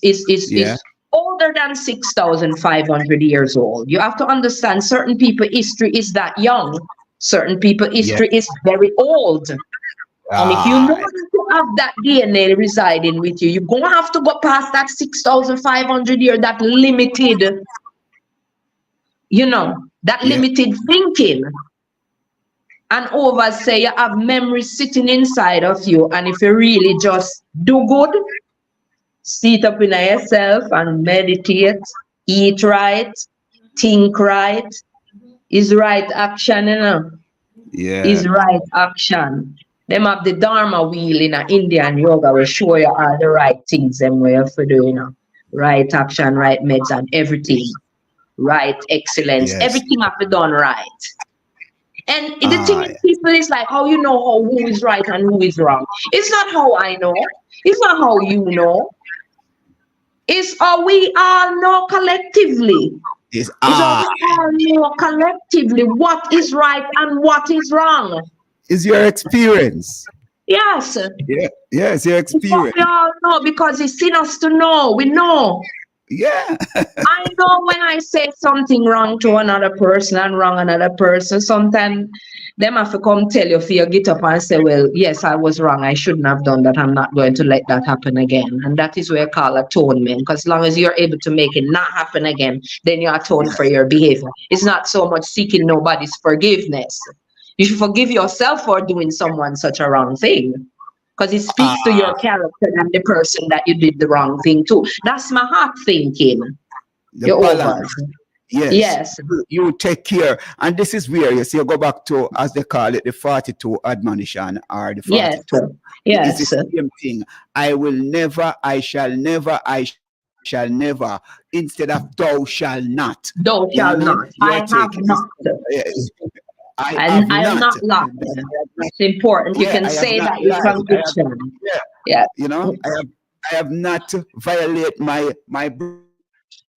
older than 6,500 years old. You have to understand certain people history is that young. Certain people history is very old. And if you know that you have that DNA residing with you, you're going to have to go past that 6,500 year, that limited, that limited thinking. And over, say, you have memories sitting inside of you. And if you really just do good, sit up in yourself and meditate, eat right, think right, is right action, is right action. Them have the Dharma wheel in Indian yoga will show you all the right things them way for doing, right action, right meds, and everything, right excellence, everything have to be done right. And the thing is, people is like, how you know who is right and who is wrong? It's not how I know. It's not how you know. It's how we all know collectively. It's how we all know collectively what is right and what is wrong. Is your experience. Yes. Yeah. Yes, your It's what experience. we all know because He's seen us to know. We know. Yeah. I know when I say something wrong to another person and wrong another person, sometimes them have to come tell you for you get up and say, well, yes, I was wrong. I shouldn't have done that. I'm not going to let that happen again. And that is what I call atonement. Because as long as you're able to make it not happen again, then you atone for your behavior. It's not so much seeking nobody's forgiveness. You should forgive yourself for doing someone such a wrong thing. Because it speaks to your character and the person that you did the wrong thing to. That's my heart thinking. The You're balance. over. Yes. Yes. You take care. And this is where you see, you go back to, as they call it, the 42 admonition or the 42. Yes. Yes. It's the same thing. I will never, I shall never, I shall never, instead of thou shall not. Thou shalt not. I have not. Yes. I And I have am not lied. It's important. You Yeah, can I have say not that with lied. I have- conviction. Yeah. Yeah. You know, I have not violate my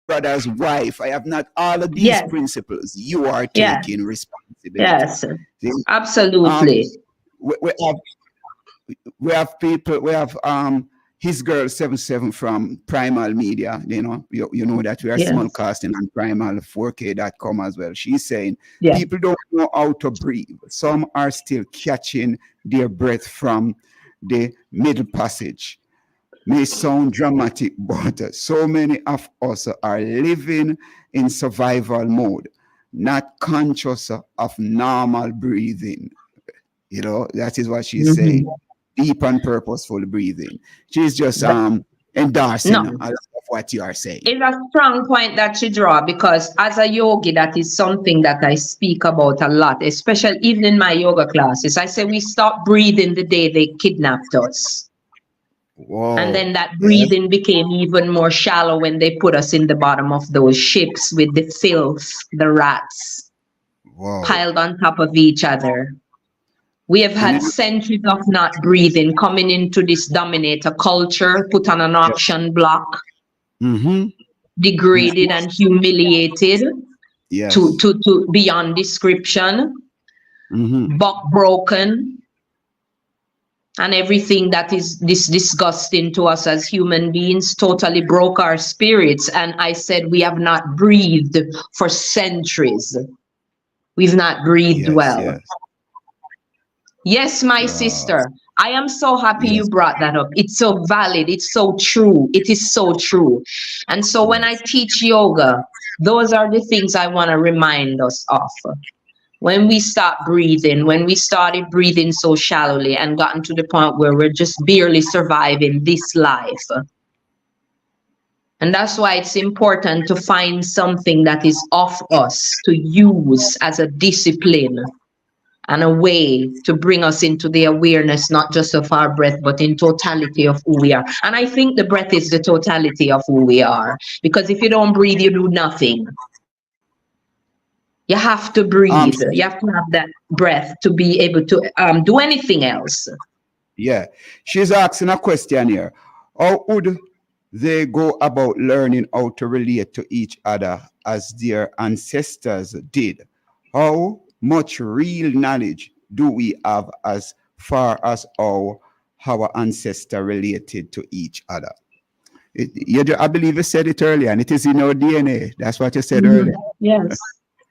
brother's wife. I have not all of these Yes. principles. You are Yeah. taking responsibility. Yes. See? Absolutely. We have people, we have his girl 77 from Primal Media, you know that we are Yes. simulcasting on primal4k.com as well. She's saying Yeah. people don't know how to breathe. Some are still catching their breath from the middle passage. May sound dramatic, but so many of us are living in survival mode, not conscious of normal breathing. You know, that is what she's saying. Deep and purposeful breathing. She's just endorsing No. a lot of what you are saying. It's a strong point that you draw because as a yogi, that is something that I speak about a lot, especially even in my yoga classes. I say we stop breathing the day they kidnapped us. Whoa. And then that breathing became even more shallow when they put us in the bottom of those ships with the filth, the rats Whoa. piled on top of each other. We have had centuries of not breathing coming into this dominator culture, put on an auction block, degraded and humiliated Yes. to beyond description, buck broken, and everything that is this disgusting to us as human beings totally broke our spirits. And I said we have not breathed for centuries. We've not breathed Yes, well. yes. Yes, my sister, I am so happy you brought that up. It's so valid. It's so true. It is so true. And so when I teach yoga, those are the things I want to remind us of. When we start breathing, when we started breathing so shallowly and gotten to the point where we're just barely surviving this life. And that's why it's important to find something that is off us to use as a discipline and a way to bring us into the awareness, not just of our breath, but in totality of who we are. And I think the breath is the totality of who we are. Because if you don't breathe, you do nothing. You have to breathe. You have to have that breath to be able to do anything else. Yeah. She's asking a question here. How would they go about learning how to relate to each other as their ancestors did? How much real knowledge do we have as far as how our ancestors related to each other? I believe you said it earlier, and it is in our DNA. That's what you said earlier. Yes.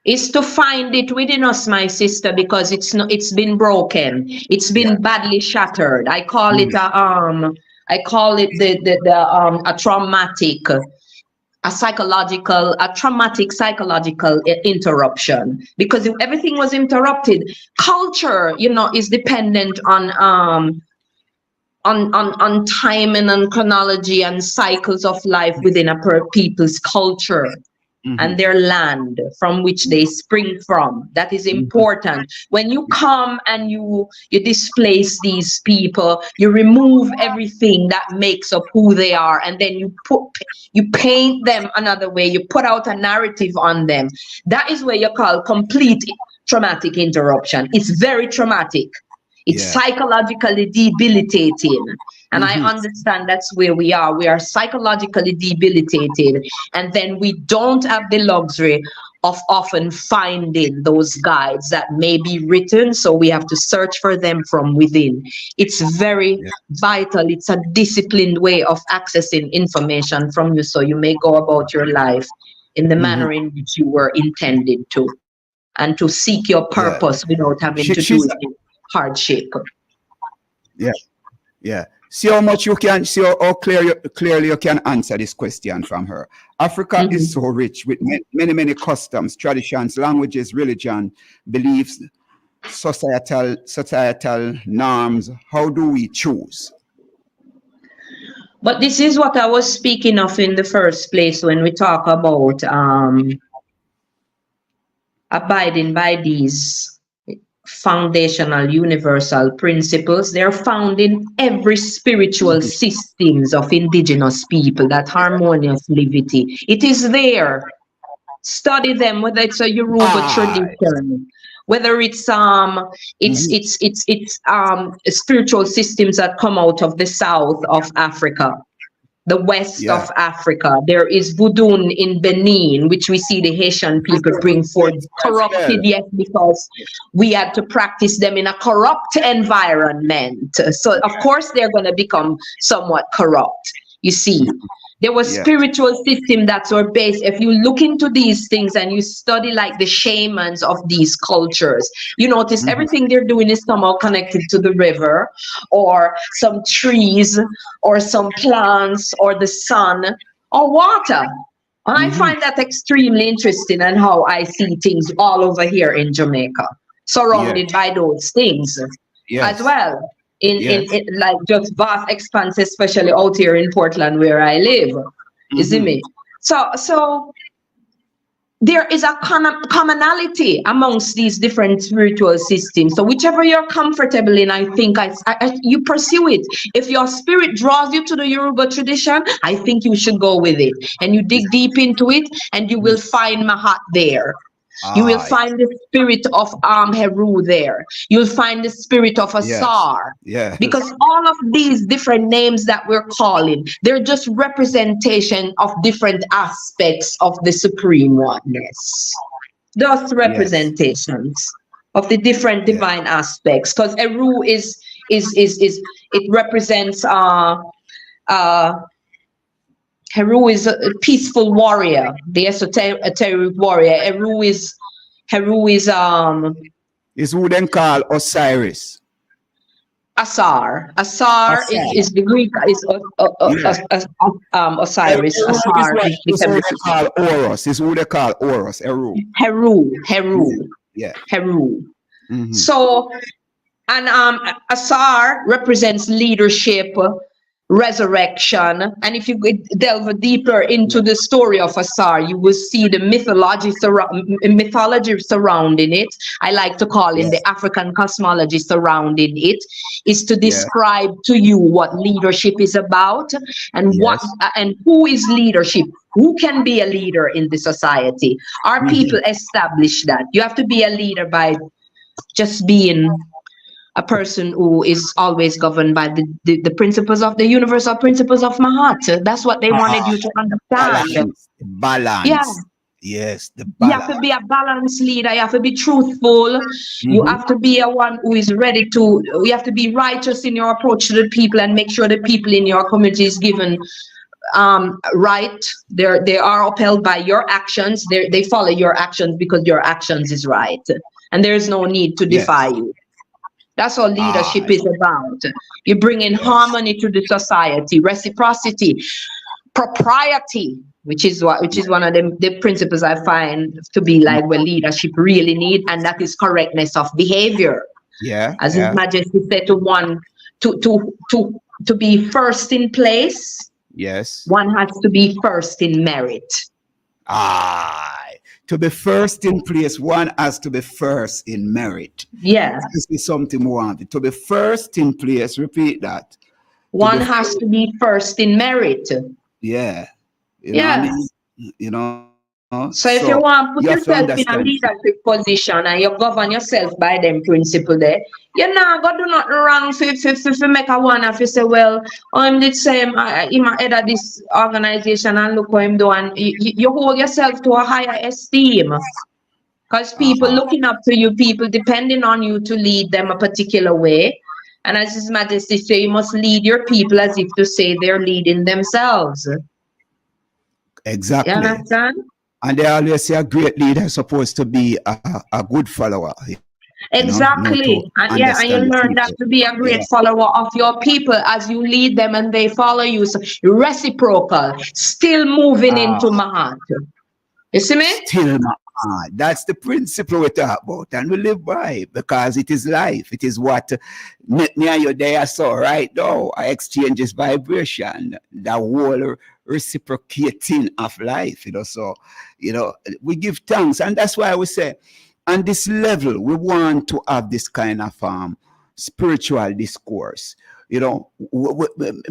It's to find it within us, my sister, because it's been broken. It's been badly shattered. I call it a traumatic, traumatic psychological interruption, because if everything was interrupted, culture, is dependent on timing and chronology and cycles of life within a people's culture. And their land from which they spring from. That is important. When you come and you displace these people, you remove everything that makes up who they are, and then you paint them another way. You put out a narrative on them. That is what you call complete traumatic interruption. It's very traumatic. It's psychologically debilitating. And I understand that's where we are. We are psychologically debilitated. And then we don't have the luxury of often finding those guides that may be written, so we have to search for them from within. It's very vital. It's a disciplined way of accessing information from you, so you may go about your life in the manner in which you were intended to, and to seek your purpose without having to do it in hardship. Yeah. See how much you can, see how clearly you can answer this question from her. Africa is so rich with many customs, traditions, languages, religion, beliefs, societal norms. How do we choose? But this is what I was speaking of in the first place when we talk about abiding by these foundational universal principles. They're found in every spiritual systems of indigenous people, that harmonious livity. It is there. Study them, whether it's a Yoruba tradition, whether it's spiritual systems that come out of the south of Africa, the west of Africa. There is voodoo in Benin, which we see the Haitian people bring forth, corrupted, yes, because we had to practice them in a corrupt environment. So of course they're going to become somewhat corrupt. You see, there was spiritual system that were based. If you look into these things and you study like the shamans of these cultures, you notice everything they're doing is somehow connected to the river or some trees or some plants or the sun or water. And I find that extremely interesting, and how I see things all over here in Jamaica, surrounded by those things as well. In like just vast expanse, especially out here in Portland where I live. You see me? So there is a commonality amongst these different spiritual systems. So whichever you're comfortable in, I think you pursue it. If your spirit draws you to the Yoruba tradition, I think you should go with it. And you dig deep into it, and you will find Mahat there. You will find the spirit of Heru there. You'll find the spirit of Asar. Because all of these different names that we're calling, they're just representation of different aspects of the Supreme Oneness. Those representations of the different divine aspects. Because Heru it represents Heru is a peaceful warrior, the esoteric warrior. Heru is who then call Osiris. Asar. Asar is the Greek Osiris. Asar is who they call Horus. Is who they call Horus. Heru. Yeah. Heru. So, and Asar represents leadership, resurrection. And if you delve deeper into the story of Asar, you will see the mythology surrounding it. I like to call it the African cosmology surrounding it, is to describe to you what leadership is about, and what and who is leadership. Who can be a leader in the society? Our people establish that. You have to be a leader by just being a person who is always governed by the principles of the universal principles of Mahat. That's what they wanted you to understand. Balance. Yeah. Yes, the balance. You have to be a balanced leader. You have to be truthful. You have to be a one who is ready to, you have to be righteous in your approach to the people, and make sure the people in your community is given right. They are upheld by your actions. They follow your actions because your actions is right. And there is no need to defy you. That's what leadership is about. You bring in harmony to the society, reciprocity, propriety, which is one of the principles I find to be like what leadership really need, and that is correctness of behavior. As His Majesty said, to be first in place. One has to be first in merit. To be first in place, one has to be first in merit. This is something we want. To be first in place, repeat that. One has to be first in merit. You know, So if you want to put you have to yourself in a understand. leadership position and you govern yourself by them principle there, you're not going to do nothing wrong if you make a one if you say, well, I'm the same, I'm head of this organization and look what I'm doing. You hold yourself to a higher esteem. Because people looking up to you, people depending on you to lead them a particular way. And as His Majesty say, you must lead your people as if to say they're leading themselves. Exactly. You understand? And they always say a great leader is supposed to be a good follower. Exactly. And you learn that to be a great follower of your people as you lead them and they follow you. So reciprocal, still moving into my heart. You see me? Still my heart. That's the principle we talk about and we live by because it is life. It is what me and you there saw right now. I exchange this vibration, the whole reciprocating of life, So, we give thanks. And that's why we say, on this level, we want to have this kind of spiritual discourse. Me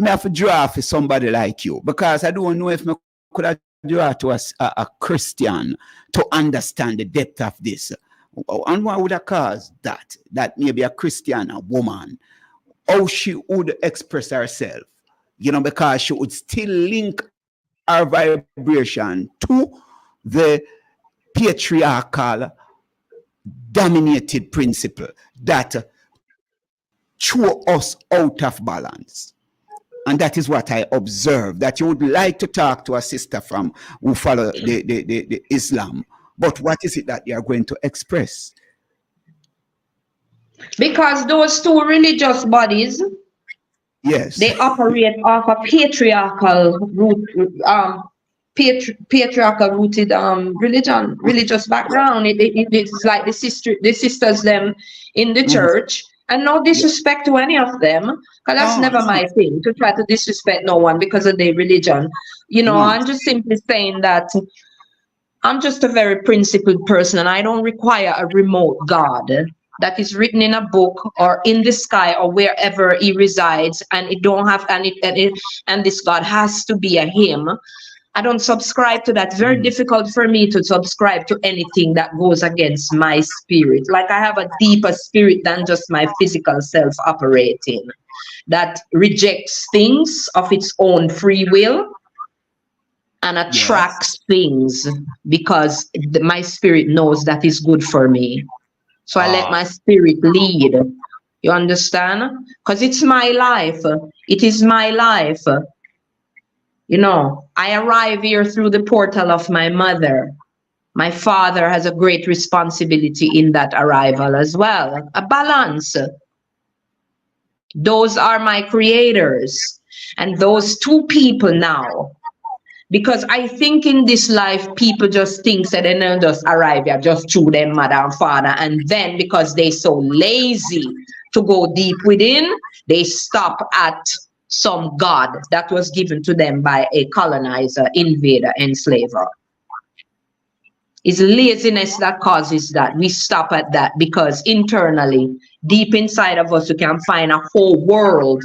have to draw for somebody like you because I don't know if I could have draw to a Christian to understand the depth of this. And what would have caused that? That maybe a Christian, a woman, how she would express herself, because she would still link her vibration to the patriarchal dominated principle that threw us out of balance. And that is what I observe, that you would like to talk to a sister from who follow the Islam. But what is it that you are going to express? Because those two religious bodies, yes, they operate off a patriarchal root, patriarchal rooted religious background. It's like the sisters them in the church. And no disrespect to any of them, because that's never my thing, to try to disrespect no one because of their religion. I'm just simply saying that I'm just a very principled person and I don't require a remote God that is written in a book or in the sky or wherever he resides, and it don't have and this God has to be a him. I don't subscribe to that. It's very difficult for me to subscribe to anything that goes against my spirit. Like I have a deeper spirit than just my physical self operating that rejects things of its own free will and attracts things because my spirit knows that is good for me. So I let my spirit lead. You understand? Because it's my life. It is my life. I arrive here through the portal of my mother. My father has a great responsibility in that arrival as well. A balance. Those are my creators. And those two people now, because I think in this life, people just think that they don't just arrive here just through their mother and father. And then because they're so lazy to go deep within, they stop at some God that was given to them by a colonizer, invader, enslaver. It's laziness that causes that. We stop at that because internally, deep inside of us, you can find a whole world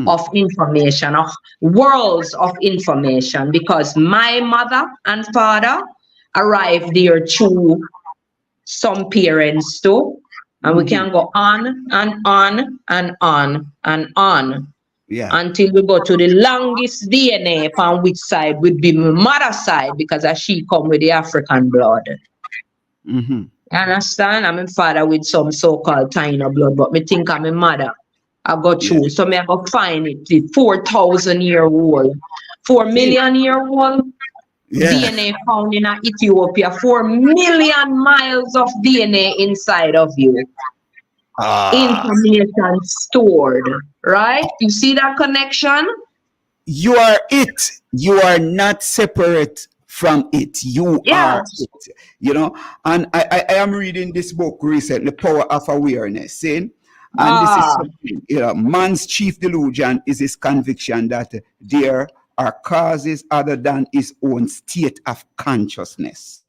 of information, of worlds of information, because my mother and father arrived there through some parents too. And we can go on and on and on and on. Yeah. Until we go to the longest DNA on which side would be my mother's side, because as she come with the African blood. You understand? I'm a father with some so-called Taino blood, but me think I'm a mother. I got through. So me I go find it, the 4,000-year-old, 4 million-year-old DNA found in Ethiopia, 4 million miles of DNA inside of you. Information stored, right? You see that connection? You are it. You are not separate from it. You are it. And I am reading this book recently, The Power of Awareness, saying, and this is something, man's chief delusion is his conviction that there are causes other than his own state of consciousness.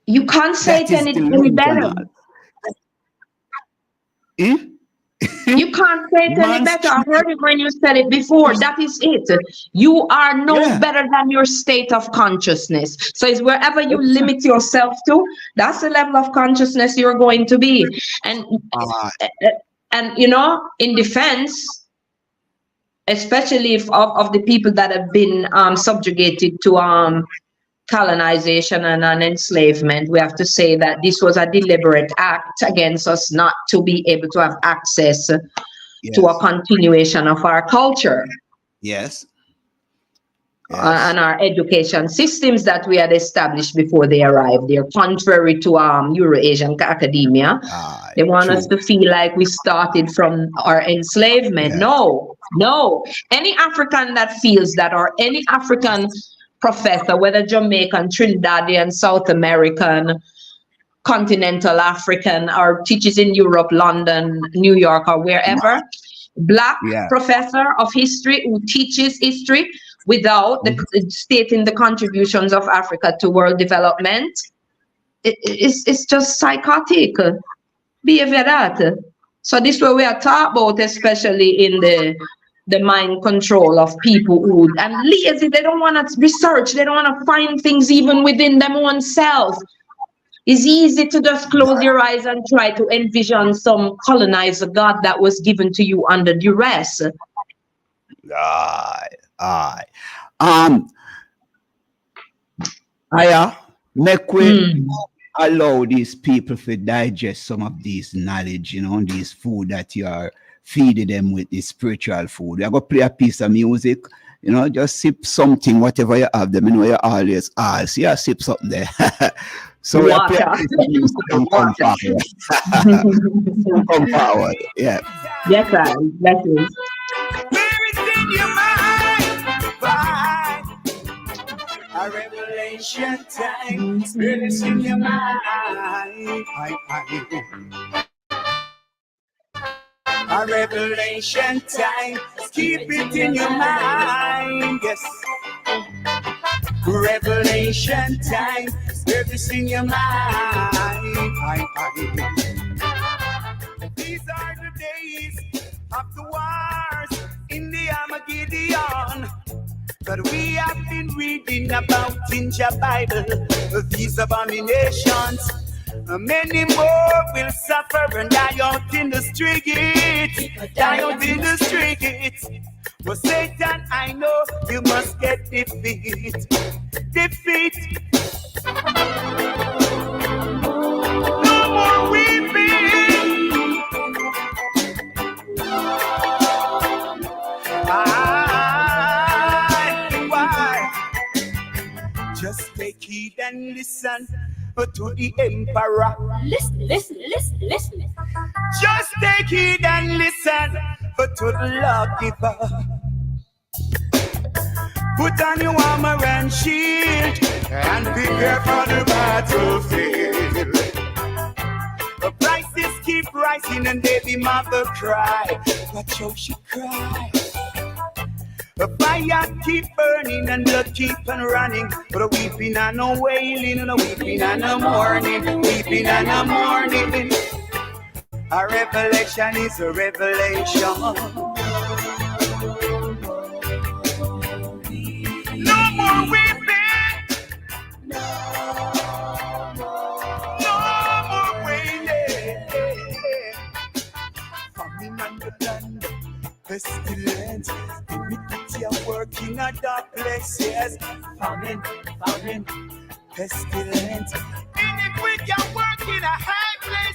You can't say it any better. You can't say it any better. I heard it when you said it before. That is it. You are no better than your state of consciousness. So it's wherever you limit yourself to, that's the level of consciousness you're going to be. And you know, in defense, especially if of the people that have been subjugated to colonization and enslavement, we have to say that this was a deliberate act against us not to be able to have access to a continuation of our culture. Yes. And our education systems that we had established before they arrived. They're contrary to Euro-Asian academia. They want us to feel like we started from our enslavement. No. Any African that feels that, or any African professor, whether Jamaican, Trinidadian, South American, continental African, or teaches in Europe, London, New York, or wherever, Black professor of history who teaches history without stating the contributions of Africa to world development, it's just psychotic behavior that. So this is what we are talking about, especially in the mind control of people who and lazy. They don't want to research. They don't want to find things even within them own self. It's easy to just close your eyes and try to envision some colonizer God that was given to you under duress. Make we allow these people to digest some of these knowledge, you know, these food that you are feeding them with, this spiritual food. You're going to play a piece of music, you know, just sip something, whatever you have them, you know, you always ask, sip something there. So we play a piece of music and come forward. Come forward, yeah. Yes, sir. That is. A revelation time, spirit is in your mind. A revelation time, keep it in your mind, yes. Revelation time, spirit is in your mind. These are the days of the wars in the Armageddon that we have been reading about in the Bible. These abominations, many more will suffer and die out in the streets. But Satan, I know you must get defeat. No more weeping. Just take heed and listen to the emperor. Listen. Just take heed and listen to the lawgiver. Put on your armor and shield and prepare for the battlefield. The prices keep rising and baby mother cry. Watch how she cry. The fire keep burning and blood keep on running. But a weeping and a wailing and a weeping and a mourning. A revelation is a revelation. No more weeping. No more wailing. Famine on the land. Pestilence, iniquity are working at dark places. Famine, pestilence, iniquity are working at high places.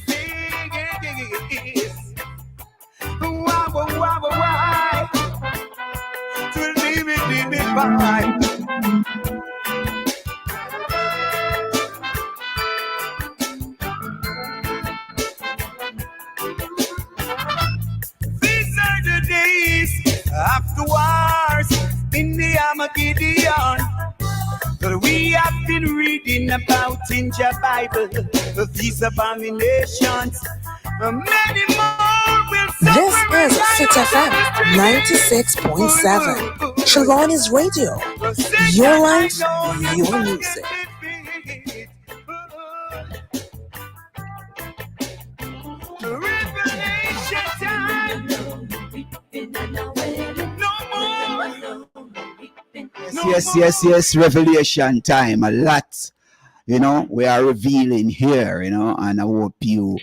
Why? To leave it behind. After wars in the Armageddon that we have been reading about in the Bible, these abominations, many more will suffer. This is Fit FM 96.7. Shalani's Radio. Your life, your music. Revelation time. Yes. Revelation time. A lot, we are revealing here, and I hope you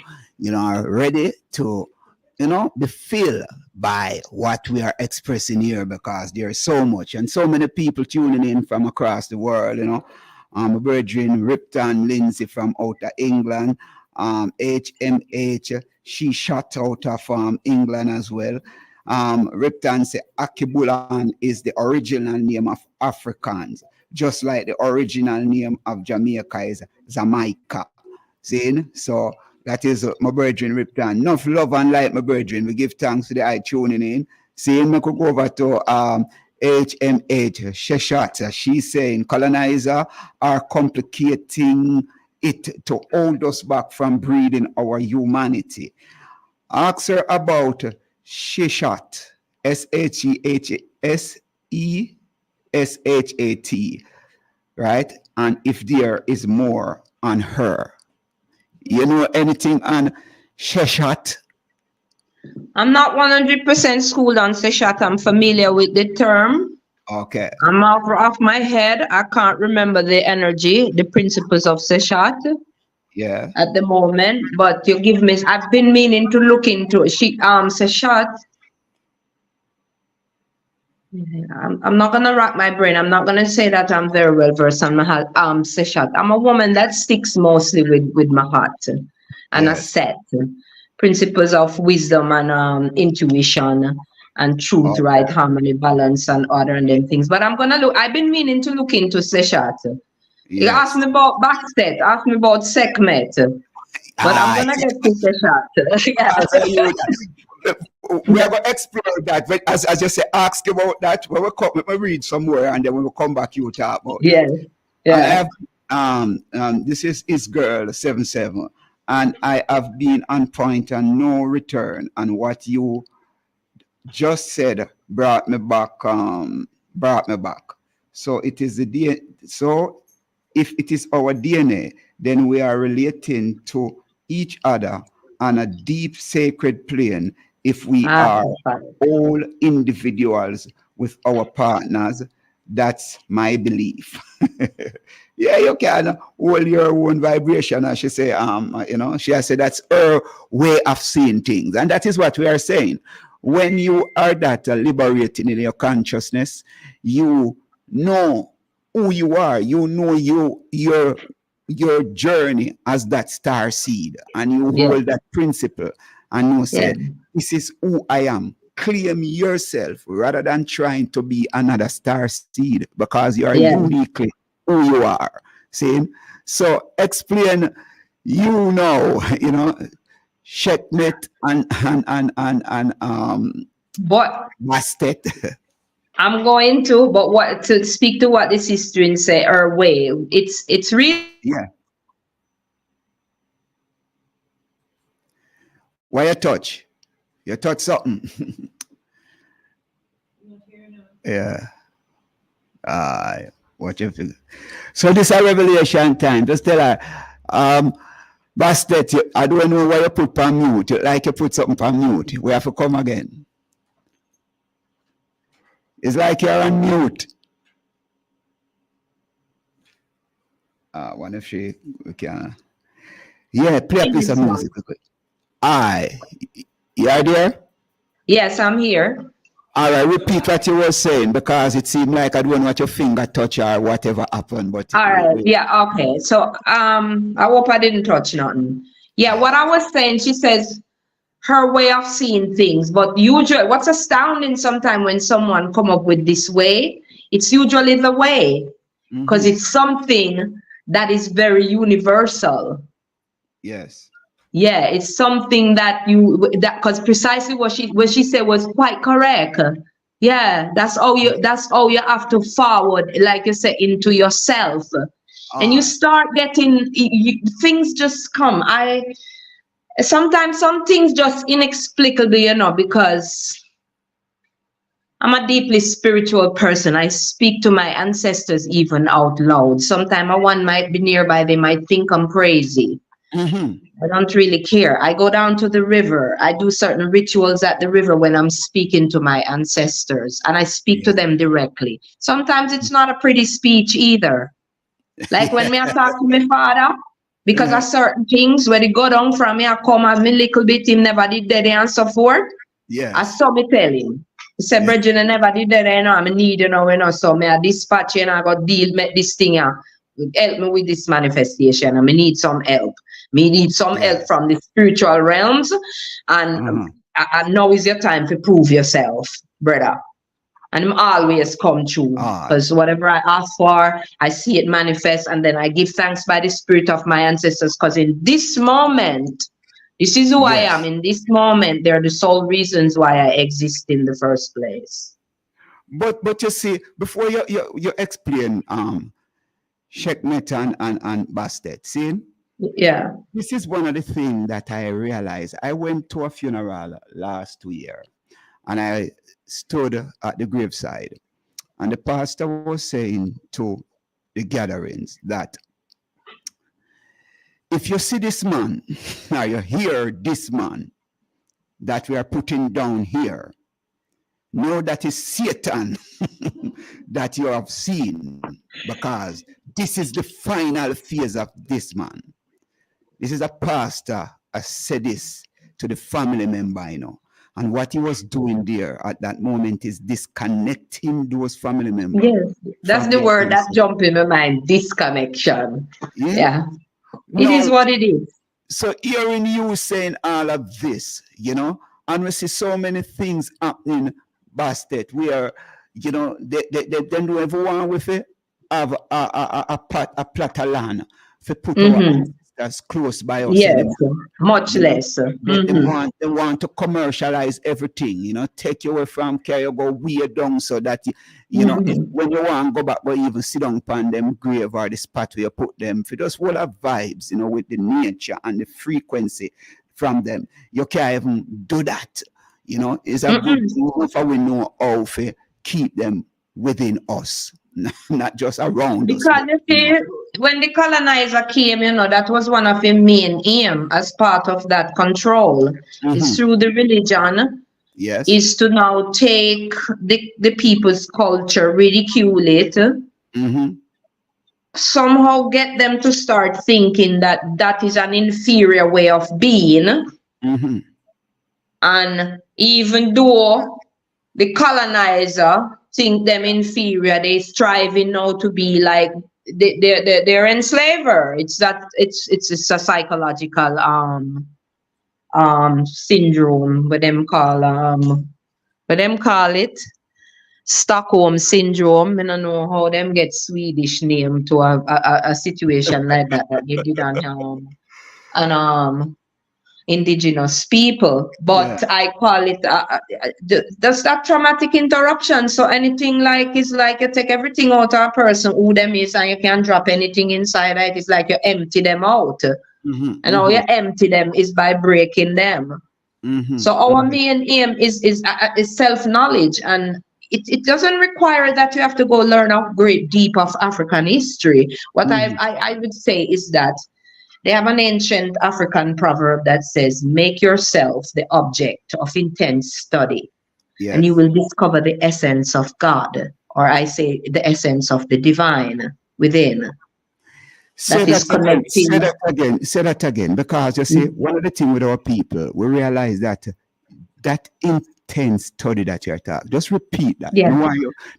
are ready to, be filled by what we are expressing here, because there's so much and so many people tuning in from across the world, my brethren Ripton Lindsay from out of England, HMH, she shot out of England as well. Ripton say Akibulan is the original name of Africans, just like the original name of Jamaica is Jamaica. See? So that is my brethren Ripton. Enough love and light, my brethren. We give thanks to the eye tuning in. See, we could go over to HMH Sheshat. She's saying colonizer are complicating it to hold us back from breeding our humanity. Ask her about Sheshat, SHESHAT, right? And if there is more on her. You know anything on Sheshat? I'm not 100% schooled on Seshat. I'm familiar with the term. Okay. I'm off my head. I can't remember the energy, the principles of Seshat. Yeah. At the moment, but you give me. I've been meaning to look into Seshat. I'm not gonna rock my brain. I'm not gonna say that I'm very well versed on Seshat. I'm a woman that sticks mostly with my heart and a set principles of wisdom and intuition and truth, right, harmony, balance, and order and them things. But I'm gonna look. I've been meaning to look into Seshat. You asked me about Bastet, asked me about Sekhmet, but I'm gonna get to Seshat. We are going to explore that, but as you say, ask about that. When we come, we read somewhere, and then when we come back, you talk about it. Yeah. I have, this is His Girl 77, and I have been on point and no return. And what you just said brought me back. So it is the DNA. So if it is our DNA, then we are relating to each other on a deep sacred plane. If we are all individuals with our partners, that's my belief. Yeah, you can hold your own vibration, as she say. She has said that's her way of seeing things, and that is what we are saying. When you are that liberating in your consciousness, you know who you are. You know your journey as that star seed, and you hold that principle. And you said, this is who I am. Claim yourself rather than trying to be another star seed, because you are uniquely who you are. See? So explain, Checkmate and Bastet. I'm going to, but what to speak to what the sister say her way. It's real. Yeah. Why you touch? You touch something. Yeah. What you feel? So this is a revelation time. Just tell her, Bastet, I don't know why you put on mute. Like you put something on mute. We have to come again. It's like you're on mute. I wonder if we can. Yeah, play a piece of music. You are there? Yes, I'm here. All right, repeat what you were saying, because it seemed like I don't want your finger touch or whatever happened. But all right, yeah, okay. So I hope I didn't touch nothing. Yeah, what I was saying, she says her way of seeing things, but usually what's astounding sometimes when someone come up with this way, it's usually the way, because it's something that is very universal. Yes. Yeah, it's something that because precisely what she said was quite correct. Yeah, that's all you have to forward, like you said, into yourself. And you start getting things just come. Sometimes some things just inexplicably, because I'm a deeply spiritual person. I speak to my ancestors even out loud. Sometimes one might be nearby, they might think I'm crazy. I don't really care. I go down to the river. I do certain rituals at the river when I'm speaking to my ancestors, and I speak to them directly. Sometimes it's not a pretty speech either. Like when me I talk to my father, because of certain things, where they go down from me, I come as me little bit, him never did that and so forth. I saw me tell him. He said, Bridget, I never did that, you know, I need, you know, so me I dispatch, you know, I got deal, make this thing, help me with this manifestation, and I need some help. Me need some help from the spiritual realms, and now is your time to prove yourself, brother. And I'm always come true, because whatever I ask for, I see it manifest, and then I give thanks by the spirit of my ancestors, because in this moment, this is who I am. In this moment, they're the sole reasons why I exist in the first place. But you see, before you explain Sekhmet and Bastet, see? Yeah. This is one of the things that I realized. I went to a funeral last year, and I stood at the graveside, and the pastor was saying to the gatherings that if you see this man, or you hear this man that we are putting down here, know that is Satan that you have seen, because this is the final phase of this man. This is a pastor. I said this to the family member, you know. And what he was doing there at that moment is disconnecting those family members. Yes, that's the word that jumped in my mind, disconnection. Yeah. It Now, is what it is. So hearing you saying all of this, you know, and we see so many things happening, Bastet, where, you know, they do everyone with it, have a plot of land for put our ancestors close by us. Yes, much less. They want to commercialize everything, you know, take you away from care, you go way down so that, you know, if, when you want to go back, but even sit down upon them grave or the spot where you put them, for those whole of vibes, you know, with the nature and the frequency from them, you can't even do that. You know, it's a good thing if we know how to keep them within us, not just around us. Because you see, when the colonizer came, you know, that was one of the main aim as part of that control. Is through the religion. Yes. Is to now take the people's culture, ridicule it, somehow get them to start thinking that that is an inferior way of being. And even though the colonizer think them inferior, they striving now to be like they're enslaver. It's a psychological syndrome, what them call it Stockholm syndrome. I don't know how them get Swedish name to a situation like that you did on indigenous people, but I call it that's that traumatic interruption. So anything like is like you take everything out of a person who them is, and you can't drop anything inside it. It's like you empty them out, and how you empty them is by breaking them. So our main aim is self-knowledge, and it doesn't require that you have to go learn a great deep of African history. What I would say is that they have an ancient African proverb that says, make yourself the object of intense study, and you will discover the essence of God, or I say the essence of the divine within. Say that again, because you see, one of the things with our people, we realize that intense study that you're talking, just repeat that.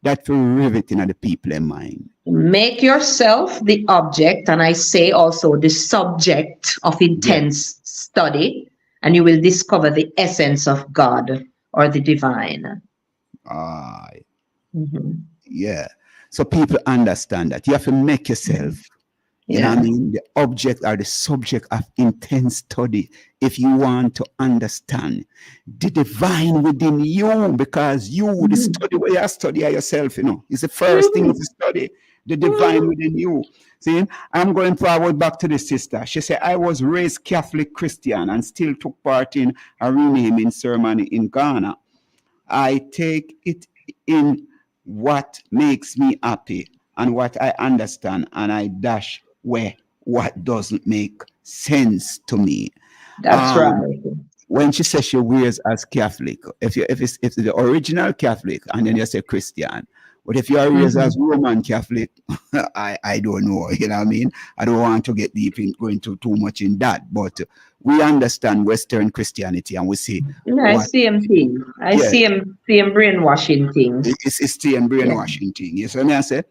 That's riveting at the people in mind. Make yourself the object, and I say also the subject of intense study, and you will discover the essence of God or the divine. Yeah. So people understand that. You have to make yourself, you know what I mean, the object or the subject of intense study if you want to understand the divine within you, because you, the study where you study yourself, you know, is the first thing to study. The divine within you. See, I'm going forward back to the sister. She said, I was raised Catholic Christian and still took part in a renaming ceremony in Ghana. I take it in what makes me happy and what I understand, and I dash where what doesn't make sense to me. That's right. When she says she wears as Catholic, if the original Catholic and then you say Christian, but if you are raised as Roman Catholic, I don't know, you know what I mean? I don't want to get deep in going too much in that, but we understand Western Christianity and we see. Yeah, I see him thing. I see him brainwashing thing. It's still brainwashing thing. You see what I say?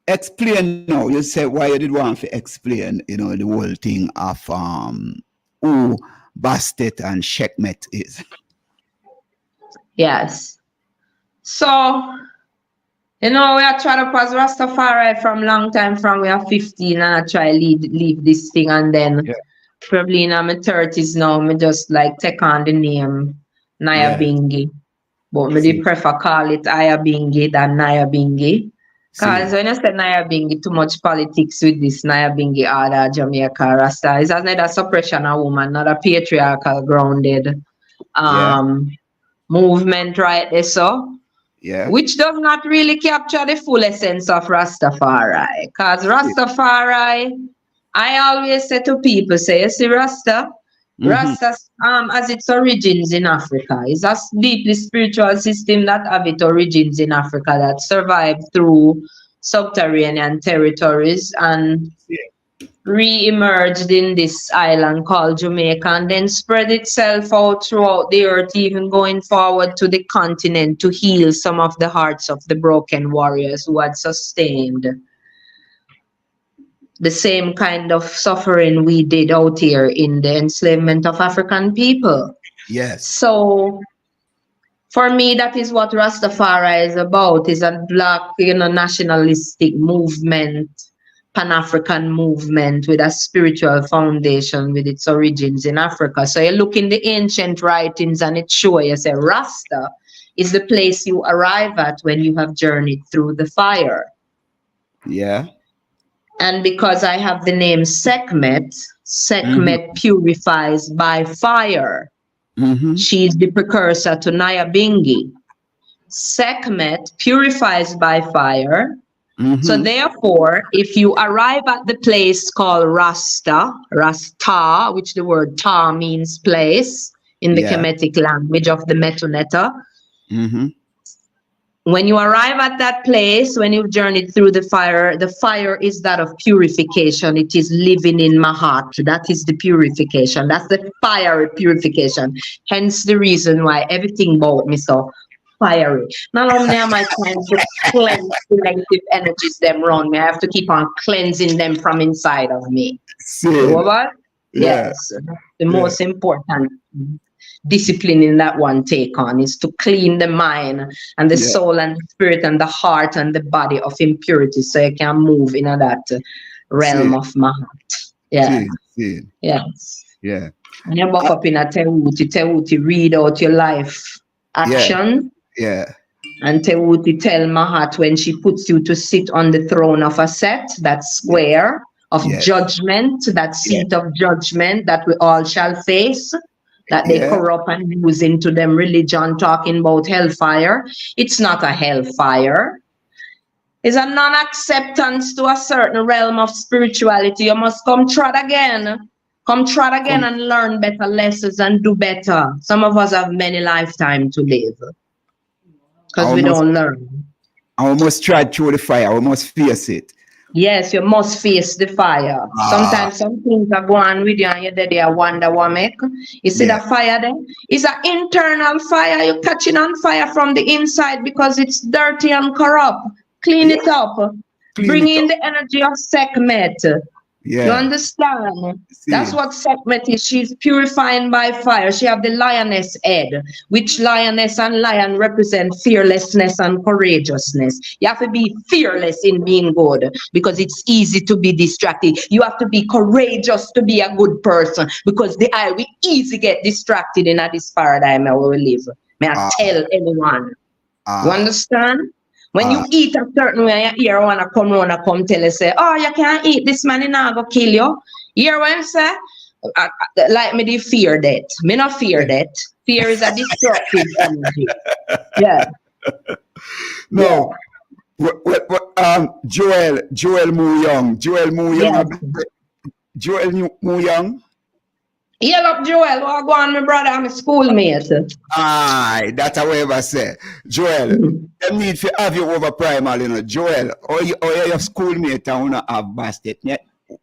Explain now. You say why you did want to explain, the whole thing of who Bastet and Sekhmet is. Yes. So, we are trying to pass Rastafari from long time from we are 15 and I try leave this thing and then probably in my 30s now, me just like take on the name Nyabinghi. But me do prefer call it Nyabinghi than Nyabinghi. Because when you say Nyabinghi, too much politics with this Nyabinghi order Jamaica Rasta. It's neither suppression of woman, not a patriarchal grounded movement right there, so. Yeah. Which does not really capture the full essence of Rastafari. Because Rastafari, I always say to people, you see Rasta? Rasta, as its origins in Africa, is a deeply spiritual system that have its origins in Africa that survived through subterranean territories and re-emerged in this island called Jamaica and then spread itself out throughout the earth, even going forward to the continent to heal some of the hearts of the broken warriors who had sustained the same kind of suffering we did out here in the enslavement of African people. Yes. So for me, that is what Rastafari is about, is a black, nationalistic movement, Pan-African movement with a spiritual foundation with its origins in Africa. So you look in the ancient writings and it shows you say Rasta is the place you arrive at when you have journeyed through the fire. Yeah. And because I have the name Sekhmet, Sekhmet purifies by fire. She is the precursor to Nyabinghi. Sekhmet purifies by fire. So therefore, if you arrive at the place called Rasta, which the word ta means place in the Kemetic language of the Metuneta, when you arrive at that place, when you've journeyed through the fire is that of purification. It is living in my heart. That is the purification. That's the fire purification. Hence the reason why everything about me so fiery. Not only am I trying to cleanse the negative energies them around me, I have to keep on cleansing them from inside of me. What? Yes. The most important discipline in that one take on is to clean the mind and the soul and the spirit and the heart and the body of impurity so you can move in that realm of my heart. Yeah. Yes. Yeah. And you buck up in a Tewuti, read out your life action. Yeah. And Tewuti tell Mahat when she puts you to sit on the throne of a set, that square of judgment, that seat of judgment that we all shall face, that they corrupt and use into them religion, talking about hellfire. It's not a hellfire. It's a non-acceptance to a certain realm of spirituality. You must come trot again. Come trot again and learn better lessons and do better. Some of us have many lifetimes to live. Because we don't learn. I must try through the fire. I must face it. Yes, you must face the fire. Sometimes some things are going on with you and you're there, wonder what make. You see that fire there? It's an internal fire. You're catching on fire from the inside because it's dirty and corrupt. Clean it up. Bring in the energy of Sekhmet. You understand? That's what Sekhmet is. She's purifying by fire. She have the lioness head, which lioness and lion represent fearlessness and courageousness. You have to be fearless in being good because it's easy to be distracted. You have to be courageous to be a good person because we easy get distracted in this paradigm where we live. May I tell anyone? You understand? When you eat a certain way, you hear one come round and come tell you, say, oh, you can't eat this man, he's go kill you. You hear what I say? Like me, they fear that. Me not fear that. Fear is a destructive energy. Yeah. No. What Joel Muyong. Yes. Joel Muyong. Yell up, Joel. What go on, my brother? I'm a schoolmate. Aye, that's how I ever say. Joel, them need to have you over primal, you know. Joel, or your schoolmate and not have basket. Yeah.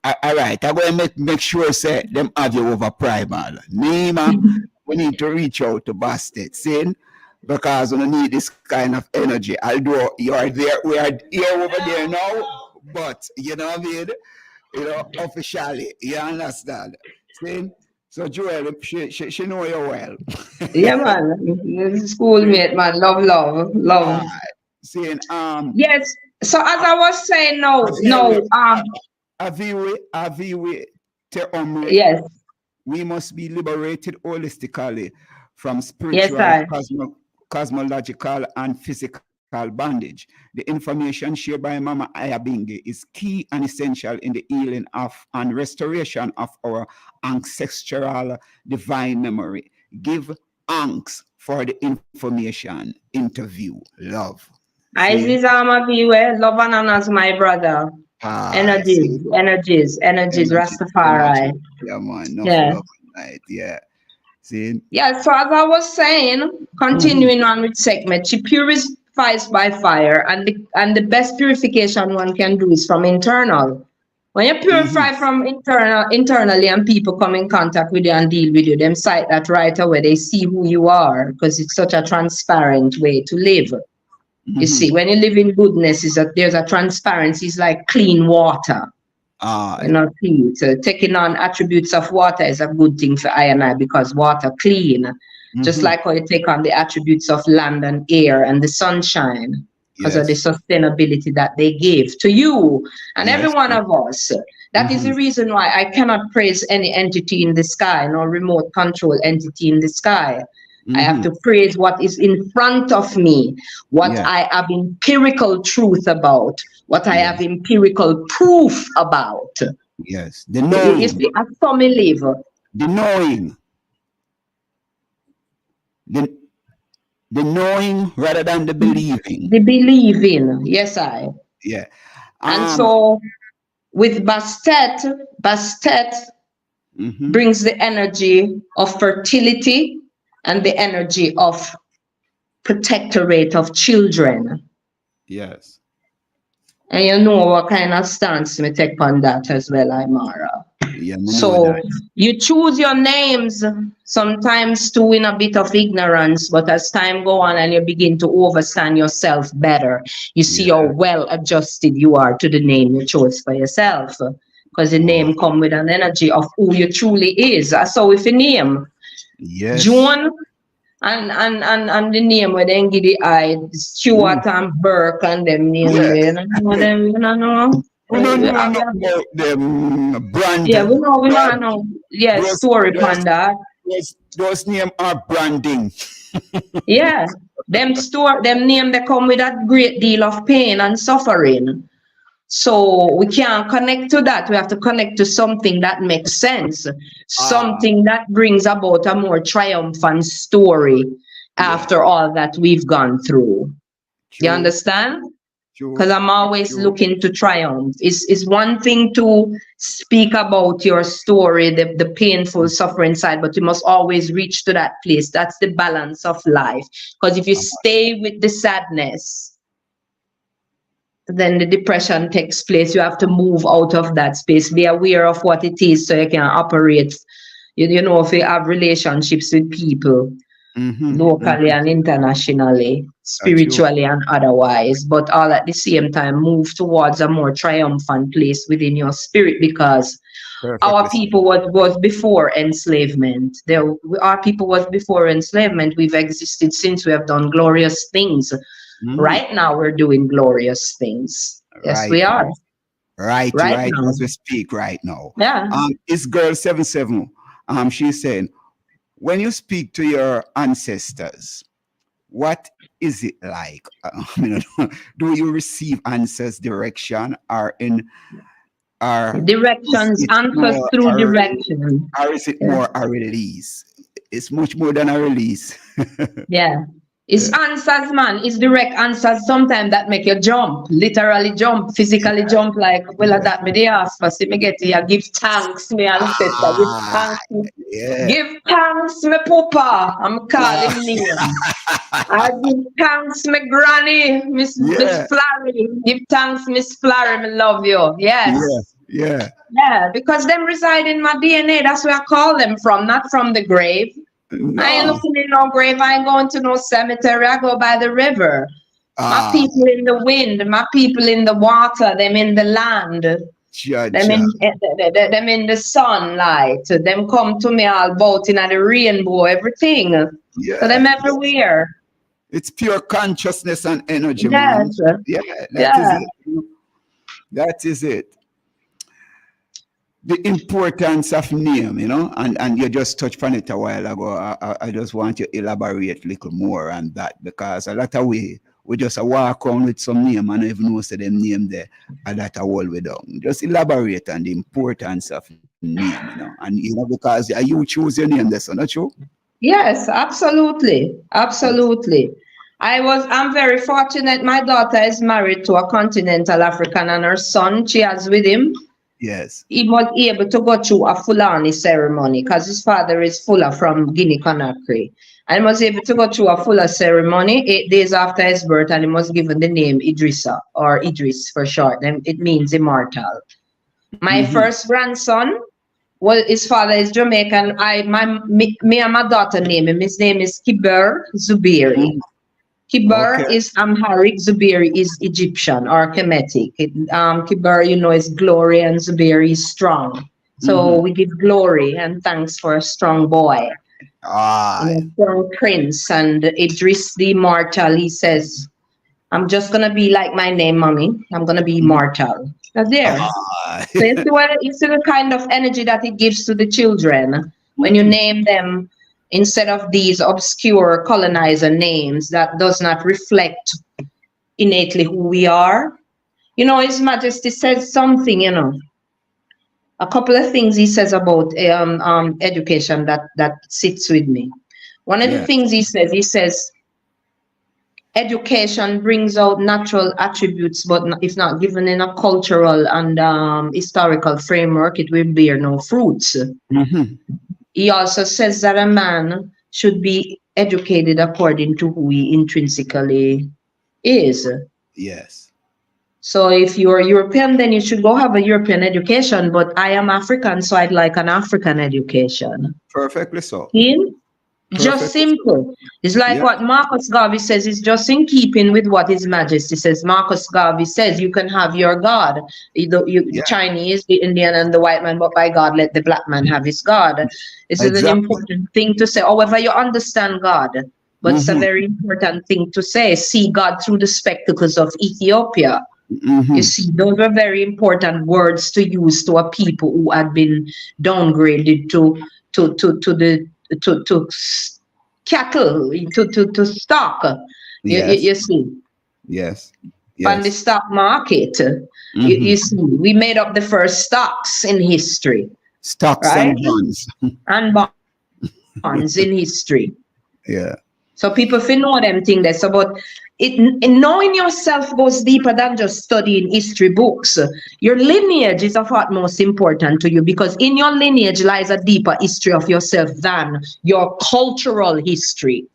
All right, I'm going to make sure say them have you over primal. Nima, we need to reach out to basket, see? Because we need this kind of energy. Although you are there, we are here over there now, but you know what I mean? You know, officially, you understand? See? So Joel, she know you well. Yeah, man. Schoolmate, man. Love. Saying, Yes. So as I was saying, Aviwe te omri. Yes. We must be liberated holistically from Yes, spiritual, sir. cosmological, and physical bondage. The information shared by Mama Ayabinge is key and essential in the healing of and restoration of our ancestral divine memory. Give thanks for the information. Interview. Love. Isis Amaviwe, love and honors, my brother. Energies, Rastafari. Yeah, man. No Yeah. love, right? Yeah. See? Yeah, so as I was saying, continuing on with segment, she purifies by fire, and the best purification one can do is from internal. When you purify from internally, and people come in contact with you and deal with you, them sight that right away, they see who you are, because it's such a transparent way to live. You see, when you live in goodness, is that there's a transparency, it's like clean water. You know, so taking on attributes of water is a good thing for I and I, because water clean. Just like how you take on the attributes of land and air and the sunshine, because of the sustainability that they give to you and every one of us. That is the reason why I cannot praise any entity in the sky, no remote control entity in the sky. I have to praise what is in front of me, what I have empirical truth about, what I have empirical proof about. Yes, the knowing. You see, I saw me live. The knowing. The knowing rather than the believing. The believing, yes, I. Yeah. And so with Bastet brings the energy of fertility and the energy of protectorate of children. Yes. And you know what kind of stance me take on that as well, Imara. Yeah, so you choose your names sometimes too in a bit of ignorance, but as time go on and you begin to understand yourself better, you see how well adjusted you are to the name you chose for yourself. Because the name come with an energy of who you truly is. So with the name, June and the name where they give the eye, Stuart and Burke and them names, you know them, you know. We don't know about them brand. Yeah, we know. Yes, story on that. Yes, those names are branding. Yeah, them name they come with a great deal of pain and suffering. So we can't connect to that. We have to connect to something that makes sense, something that brings about a more triumphant story after all that we've gone through. You understand? Because I'm always looking to triumph. It's one thing to speak about your story, the painful suffering side, but you must always reach to that place. That's the balance of life. Because if you stay with the sadness, then the depression takes place. You have to move out of that space. Be aware of what it is so you can operate. You know, if you have relationships with people, locally and internationally, spiritually and otherwise, but all at the same time move towards a more triumphant place within your spirit, because our people was before enslavement. Our people was before enslavement. We've existed since. We have done glorious things. Right now we're doing glorious things. Yes, we are. Right now as we speak right now. Yeah. It's girl 77. She's saying, when you speak to your ancestors, what is it like? Do you receive answers, direction, or directions, answers through direction? Or is it more a release? It's much more than a release. Yeah. It's answers, man. It's direct answers sometimes that make you jump, literally jump, physically jump like, well, that me they ask for. See me get here, give thanks, me ancestor, give thanks. Yeah. Give thanks, me papa. I'm calling name. I give thanks, me granny, Miss Flurry. Give thanks, Miss Flurry, me love you. Yes. Yeah. Yeah, because them reside in my DNA. That's where I call them from, not from the grave. No. I ain't looking in no grave. I ain't going to no cemetery. I go by the river. My people in the wind. My people in the water. Them in the land. Them in the sunlight. Them come to me all boat in the rainbow. Everything. Yeah. So them everywhere. It's pure consciousness and energy, Yes. man. Yeah, that is it. That is it. The importance of name, and you just touched on it a while ago. I just want you to elaborate a little more on that, because a lot of we just walk around with some name and even know say them name there, and that all we down. Just elaborate on the importance of name, and because you choose your name, that's not true? Yes, absolutely. Absolutely. I'm very fortunate. My daughter is married to a continental African, and her son, she has with him. Yes. He was able to go through a Fulani ceremony because his father is Fuller from Guinea-Conakry. And he was able to go through a Fuller ceremony 8 days after his birth, and he was given the name Idrissa, or Idris for short. And it means immortal. My first grandson, well, his father is Jamaican. Me and my daughter name him. His name is Kiber Zubiri. Kiber is Amharic, Zubiri is Egyptian or Kemetic. Kiber, is glory, and Zubiri is strong. So we give glory and thanks for a strong boy. A strong prince. And Idris the immortal, he says, I'm just going to be like my name, mommy. I'm going to be immortal. Now there. So you see the kind of energy that it gives to the children when you name them instead of these obscure colonizer names that does not reflect innately who we are. His Majesty says something, a couple of things he says about education that sits with me. One of the things he says, education brings out natural attributes, but if not given in a cultural and historical framework, it will bear no fruits. He also says that a man should be educated according to who he intrinsically is. Yes. So if you're European, then you should go have a European education. But I am African, so I'd like an African education. Perfectly so. Just simple. It's like what Marcus Garvey says. It's just in keeping with what His Majesty says. Marcus Garvey says you can have your God. The Chinese, the Indian, and the white man, but by God, let the black man have his God. This is an important thing to say. However, you understand God, but it's a very important thing to say. See God through the spectacles of Ethiopia. You see, those were very important words to use to a people who had been downgraded to cattle, to stock. You see. Yes. On the stock market. You see, we made up the first stocks in history. Stocks and bonds. And bonds in history. Yeah. So people feel know them things there. So but knowing yourself goes deeper than just studying history books. Your lineage is of utmost importance to you, because in your lineage lies a deeper history of yourself than your cultural history.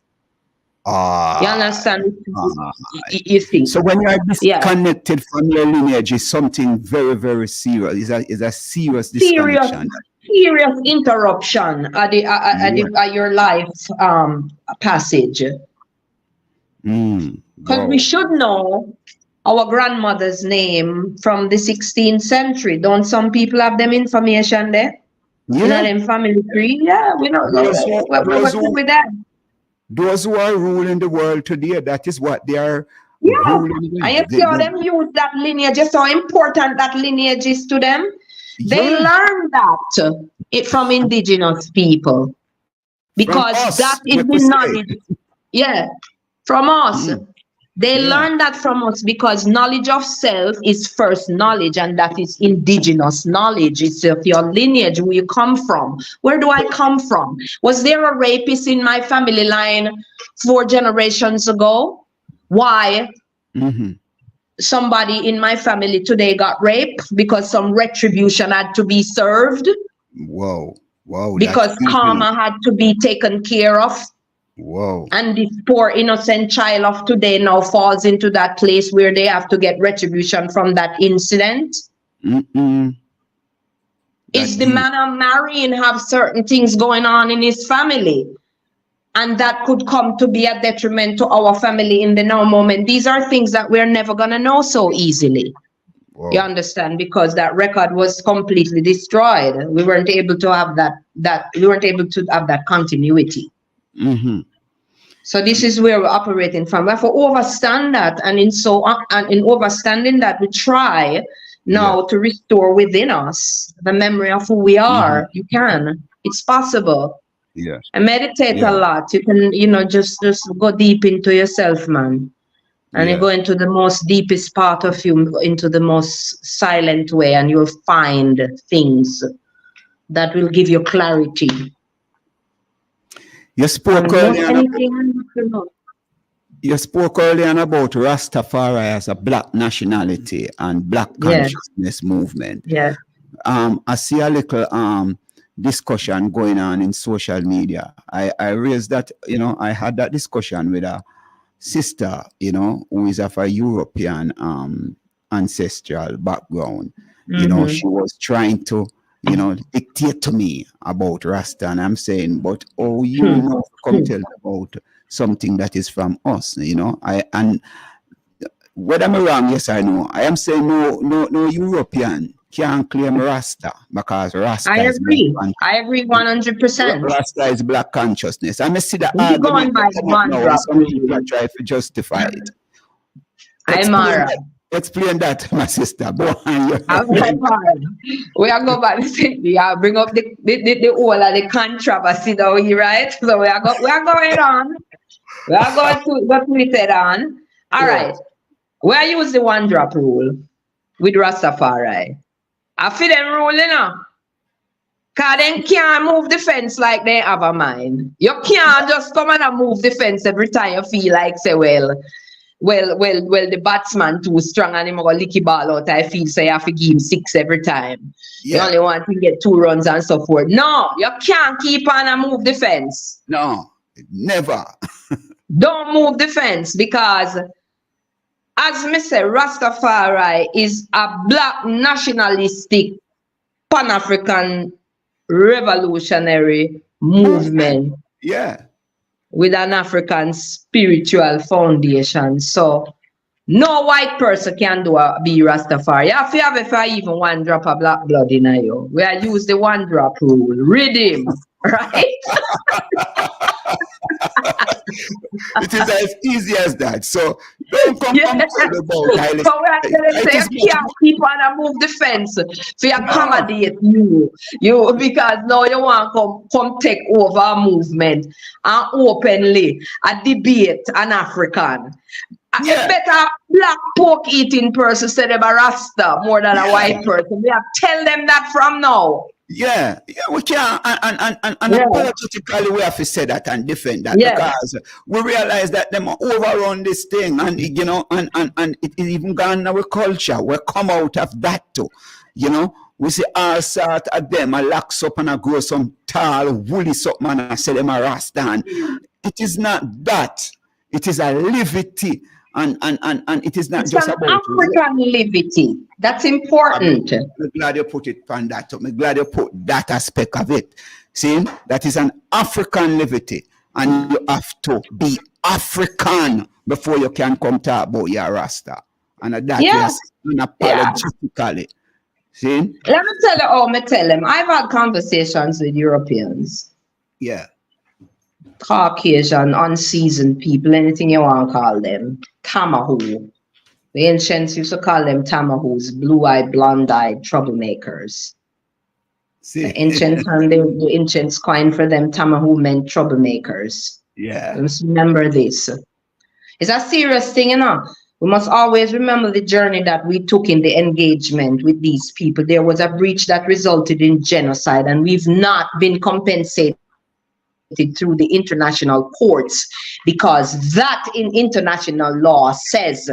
You understand? You think. So when you are disconnected from your lineage, is something very, very serious. Is a serious disconnection. Serious interruption at your life passage. Because we should know our grandmother's name from the 16th century. Don't some people have them information there? Yeah. In family tree? Yeah, we know. What's up with that? Those who are ruling the world today, that is what they are ruling. And you see how them use that lineage, just how important that lineage is to them. They learn that from indigenous people. Because that is the knowledge. Yeah, from us. They learn that from us because knowledge of self is first knowledge, and that is indigenous knowledge. It's of your lineage, where you come from. Where do I come from? Was there a rapist in my family line 4 generations ago? Why? Somebody in my family today got raped because some retribution had to be served. Whoa. Because karma had to be taken care of. Whoa. And this poor innocent child of today now falls into that place where they have to get retribution from that incident. Is the man I'm marrying have certain things going on in his family? And that could come to be a detriment to our family in the now moment. These are things that we're never going to know so easily. Whoa. You understand? Because that record was completely destroyed. We weren't able to have that continuity. So this is where we're operating from. We have to understand that, and in understanding that, we try now to restore within us the memory of who we are. You can. It's possible. Yeah. And meditate a lot. You can, just go deep into yourself, man. And you go into the most deepest part of you, into the most silent way, and you'll find things that will give you clarity. You spoke earlier about Rastafari as a black nationality and black consciousness movement. Yeah. I see a little discussion going on in social media. I raised that, I had that discussion with a sister, who is of a European ancestral background. She was trying to dictate to me about Rasta, and I'm saying, but come tell me about something that is from us, and whether I'm wrong, yes or no, I am saying no European can claim Rasta, because Rasta I agree 100%. Rasta is black consciousness. I see the argument going by one drop. Some people try to justify it. I'm Mara. Explain that, my sister. Go on. We are going back to bring up the whole of the controversy down here, right? So we are going on. We are going to go tweeted on. All right. We use the one drop rule with Rastafari. I feel them rule, because they can't move the fence like they have a mind. You can't just come and move the fence every time you feel like, say, well, the batsman too strong and him go licky ball out. I feel so you have to give him 6 every time. You only want to get 2 runs and so forth. No, you can't keep on and move the fence. No, never. Don't move the fence, because as me say, Rastafari is a black nationalistic Pan-African revolutionary movement. Yeah. With an African spiritual foundation. So no white person can be Rastafari. You have to have if I even 1 drop of black blood in you. We are use the 1 drop rule. Read him, right? It is as easy as that. So don't come about it. So we are going to say you can't keep on and move the fence to accommodate you because now you want to come take over a movement and openly a debate an African. A better black pork eating person say them a Rasta more than a white person. We have to tell them that from now. Yeah, we can, and politically we have to say that and defend that, because we realize that them overrun this thing, and and it even gone in our culture. We come out of that too, we see all sort of them a locks up and a grow some tall woolly something and I say them a Rasta. And it is not that. It is a liberty. And it is not just about African liberty. That's important. I'm glad you put it on that. I'm glad you put that aspect of it. See, that is an African liberty, and you have to be African before you can come talk about your Rasta. And that is unapologetically. See? Let me tell you how I tell them. I've had conversations with Europeans. Yeah. Caucasian, unseasoned people, anything you want to call them. Tamahu. The ancients used to call them Tamahus, blue-eyed, blonde-eyed troublemakers. See. The ancients coined for them Tamahu meant troublemakers. Yeah. Let's remember this. It's a serious thing, you know. We must always remember the journey that we took in the engagement with these people. There was a breach that resulted in genocide, and we've not been compensated through the international courts, because that in international law says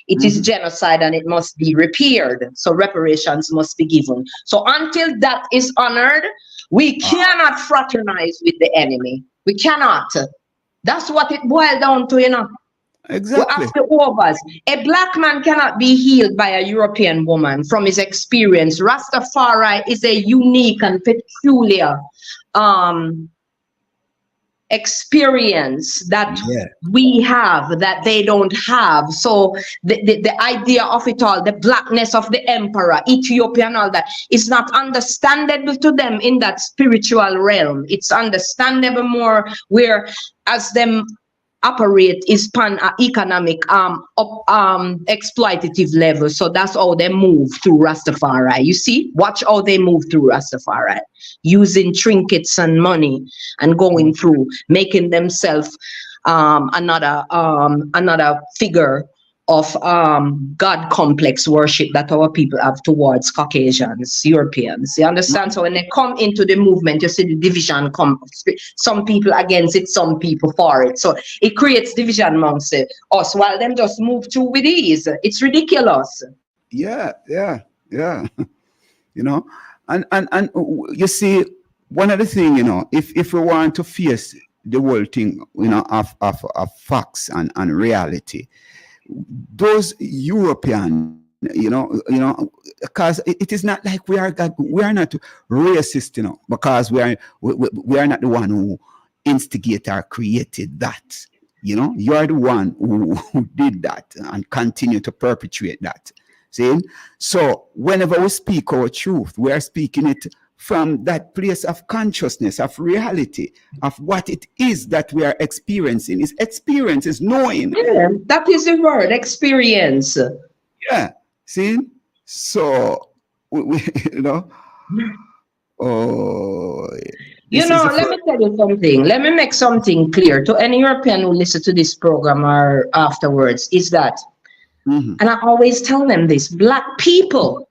it is genocide and it must be repaired. So reparations must be given. So until that is honored, we cannot fraternize with the enemy. We cannot. That's what it boils down to, you know. Exactly. We have to overs. A black man cannot be healed by a European woman from his experience. Rastafari is a unique and peculiar experience that we have that they don't have. So the idea of it all, the blackness of the emperor, Ethiopia and all that, is not understandable to them in that spiritual realm. It's understandable more where as them operate is pan economic exploitative level. So that's how they move through Rastafari. You see, watch how they move through Rastafari, using trinkets and money and going through, making themselves another figure of God complex worship that our people have towards Caucasians, Europeans. You understand? So when they come into the movement, you see the division come, some people against it, some people for it. So it creates division amongst us while them just move through with ease. It's ridiculous. Yeah. You know, and you see, one of the things, you know, if we want to face the whole thing, you know, of facts and reality, those European, you know, because it is not like we are not racist, you know, because we are not the one who instigate or created that. You know, you are the one who did that and continue to perpetuate that. See? So whenever we speak our truth, we are speaking it from that place of consciousness, of reality, of what it is that we are experiencing. Is experience, is knowing. Yeah, that is the word, experience. Yeah, see? So, we you know, you know, let me tell you something. Let me make something clear to any European who listen to this program or afterwards, is that, and I always tell them this, black people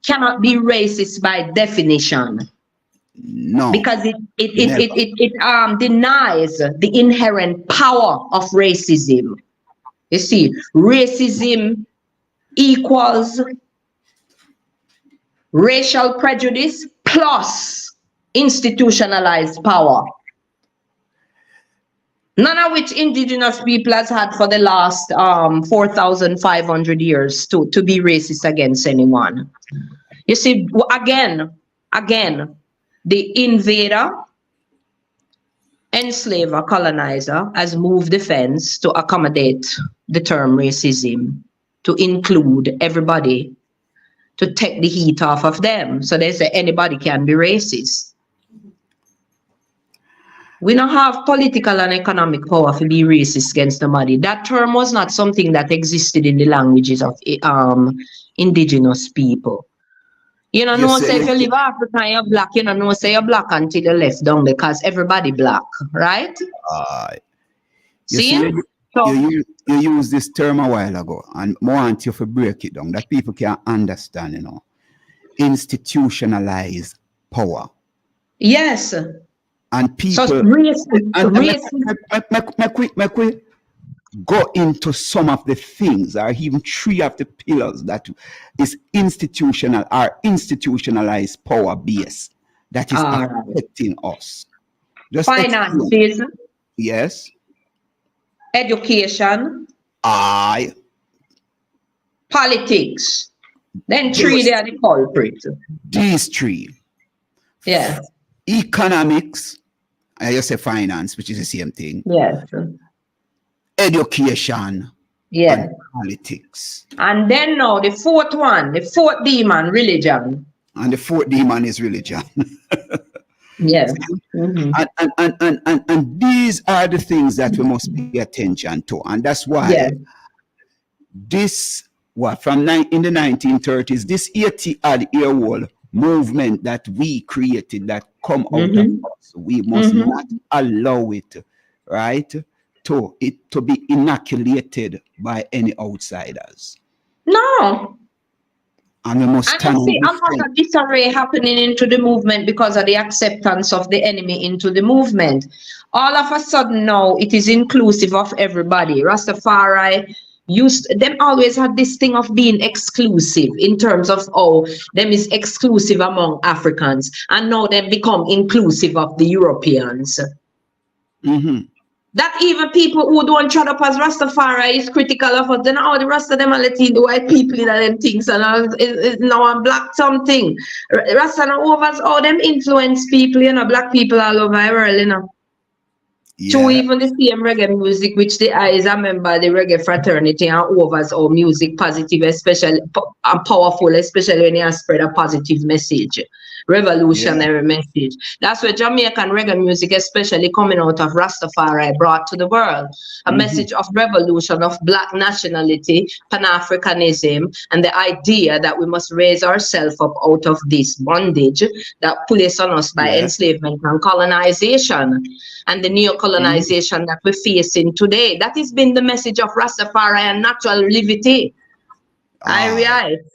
cannot be racist by definition. No. Because it denies the inherent power of racism. You see, racism equals racial prejudice plus institutionalized power. None of which indigenous people has had for the last 4,500 years to be racist against anyone. You see, again, the invader, enslaver, colonizer has moved the fence to accommodate the term racism, to include everybody, to take the heat off of them. So they say anybody can be racist. We don't have political and economic power to be racist against nobody. That term was not something that existed in the languages of indigenous people. You know, say if you live Africa and you're black, you know, say you're black until you're left down because everybody black, right? See? You used this term a while ago, and I want you to break it down that people can understand, you know. Institutionalized power. Yes. And people, so make we go into some of the things, or even three of the pillars that is institutional or institutionalized power base that is affecting us. Just finances. Yes. Education. Politics. Then three, they are the culprits. These three. Yeah. Economics. I just say finance, which is the same thing. Yes. Education. Yeah. And politics. And then now the fourth one, the fourth demon, religion. And the fourth demon is religion. Yes. And these are the things that we must pay attention to. And that's why this, from in the 1930s, this 80-odd-year-old movement that we created that come out of us, we must not allow it, right, to it to be inoculated by any outsiders. No. And we must And stand you see in a lot of disarray happening into the movement because of the acceptance of the enemy into the movement. All of a sudden now it is inclusive of everybody. Rastafari them always had this thing of being exclusive in terms of them is exclusive among Africans, and now they become inclusive of the Europeans. Mm-hmm. That even people who don't shut up as Rastafari is critical of us. Then all the rest of them are letting the white people in them things, and it's now a black something. Rasta and overs, them influence people, black people all over the world, To even the same reggae music, which is a member of the reggae fraternity, and overs or music positive, especially and powerful, especially when you spread a positive message. Revolutionary message. That's where Jamaican reggae music, especially coming out of Rastafari, brought to the world a message of revolution, of black nationality, Pan-Africanism, and the idea that we must raise ourselves up out of this bondage that placed on us by enslavement and colonization, and the neo-colonization that we're facing today. That has been the message of Rastafari and natural liberty. I realize.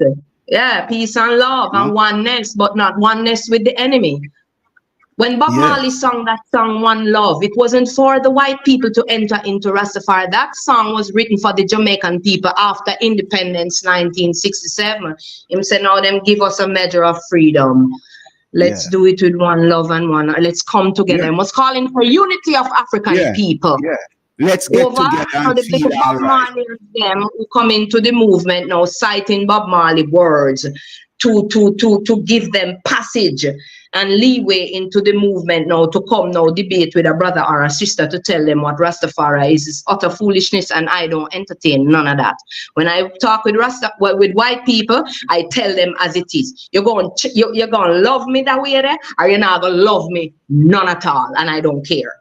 Yeah, peace and love and oneness, but not oneness with the enemy. When Bob Marley sung that song, One Love, it wasn't for the white people to enter into Rastafari. That song was written for the Jamaican people after independence, 1967. Him said, now them give us a measure of freedom. Let's do it with one love and one. Let's come together. He was calling for unity of African people. Let's get together and feel all right. Them who come into the movement now, citing Bob Marley words to give them passage and leeway into the movement now, to come now debate with a brother or a sister to tell them what Rastafari is utter foolishness, and I don't entertain none of that. When I talk with with white people, I tell them as it is. You're going to love me that way there, or you're not going to love me none at all, and I don't care.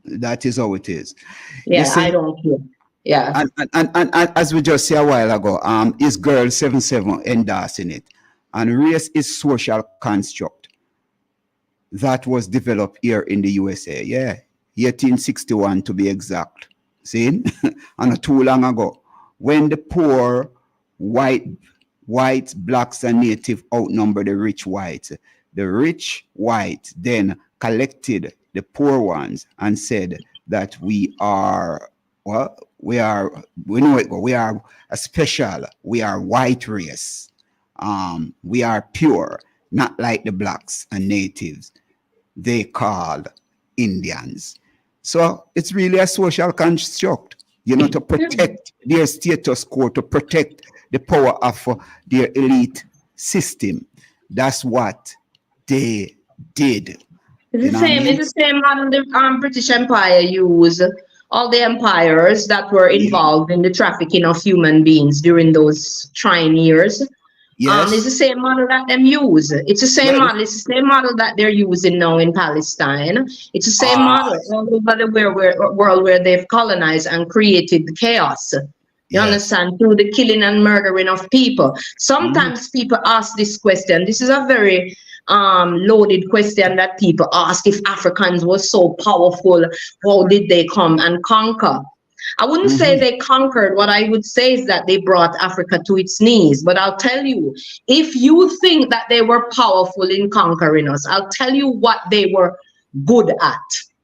That is how it is. Yeah, I don't care. Yeah. And as we just said a while ago, is Girl 77 endorsing it. And race is social construct that was developed here in the USA. Yeah, 1861 to be exact. See? And too long ago. When the poor whites, blacks, and native outnumber the rich whites, the rich whites then collected the poor ones and said that we are a special, we are white race. We are pure, not like the blacks and natives they called Indians. So it's really a social construct, to protect their status quo, to protect the power of their elite system. That's what they did. It's the same model the British Empire used. All the empires that were involved in the trafficking of human beings during those trying years. It's the same model that them use. It's the same model. It's the same model that they're using now in Palestine. It's the same model all over the world where they've colonized and created the chaos. You understand? Through the killing and murdering of people. Sometimes people ask this question. This is a very loaded question that people ask. If Africans were so powerful, how did they come and conquer? I wouldn't say they conquered. What I would say is that they brought Africa to its knees. But I'll tell you, if you think that they were powerful in conquering us, I'll tell you what they were good at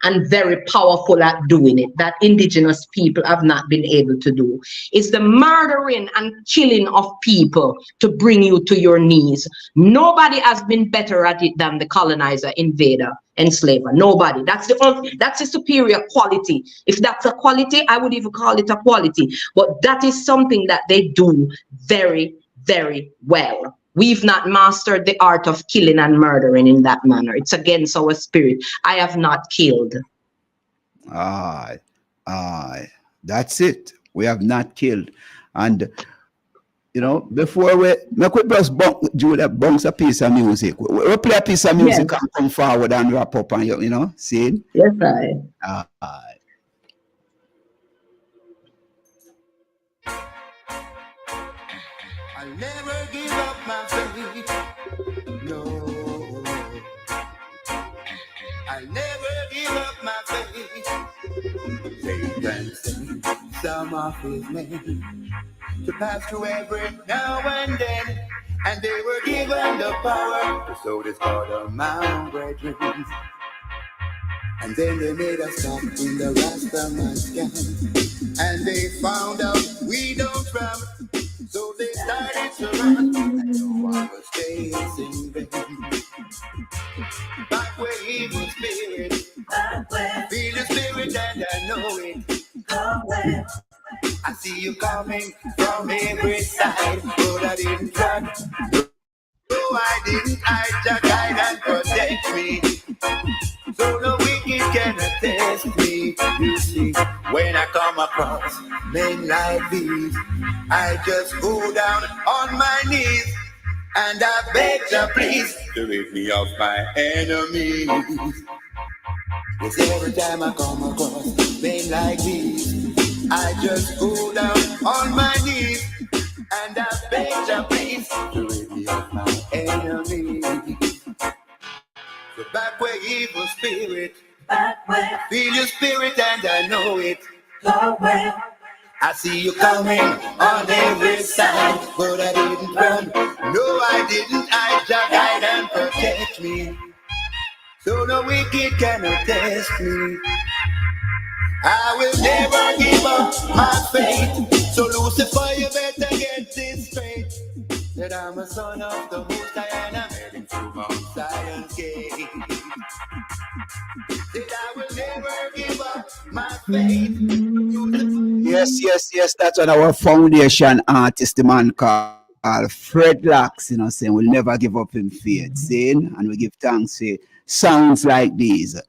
and very powerful at doing it, that indigenous people have not been able to do. It's the murdering and killing of people to bring you to your knees. Nobody has been better at it than the colonizer, invader, enslaver. Nobody. That's the superior quality. If that's a quality, I would even call it a quality. But that is something that they do very, very well. We've not mastered the art of killing and murdering in that manner. It's against our spirit. I have not killed. That's it. We have not killed. And, before we just Julia bounce a piece of music. We play a piece of music and come forward and wrap up and, see? Yes, I'll never give up my faith. No, I'll never give up my faith. Satan sent some of his men to pass through every now and then, and they were given the power to sow discord among brethren. And then they made us stop in the Rastaman's camp, and they found out we don't run, so they started to run, and no one was chasing them. Back where evil spirit, feel the spirit and I know it. I see you coming from every side, but I didn't run. No, I didn't. I just guide and protect me, so the wicked cannot test me. You see, when I come across men like these, I just go down on my knees and I beg you please to rid me of my enemies. Yes, every time I come across men like these, I just go down on my knees and I beg you please to rid me of my enemies. So back where evil spirit, feel your spirit and I know it. I see you coming on every side, but I didn't run. No, I didn't. I just guide and protect me, so the wicked cannot test me. I will never give up my faith. So Lucifer, you better get this straight, that I'm a son of the Most High and I'm heading to Mount Zion's gate. That I will never give up my faith. Yes. That's what our foundation artist, the man called Fred Locks, saying we'll never give up in faith, saying, and we give thanks for sounds like these.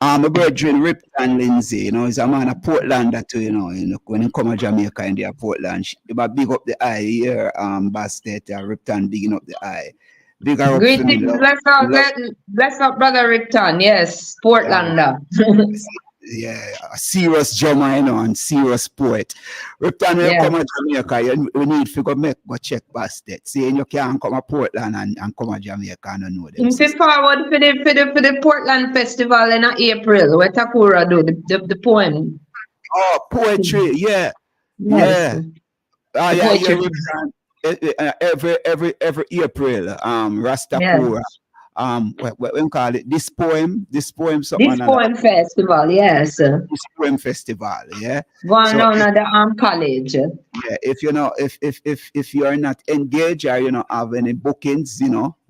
My brethren, Ripton Lindsay, he's a man of Portland too, when he come to Jamaica in their Portland, they big up the eye here, Bastet, Ripton bigging up the eye. Bigger Greetings, bless up, brother Ripton. Yes, Portlander. Yeah, a serious drummer, and serious poet. Ripton, when you come to Jamaica, we need to go check Bastet. Saying you can't come to Portland and come to Jamaica and know them. Him forward for the Portland Festival in April, where Takura do the poem. Oh, poetry, yeah. Yes. Yeah. Every April, Rastakura. What we call it? This poem something. This poem festival, yes. This poem festival, yeah. Going on at the college. Yeah, if if you are not engaged or you don't have any bookings,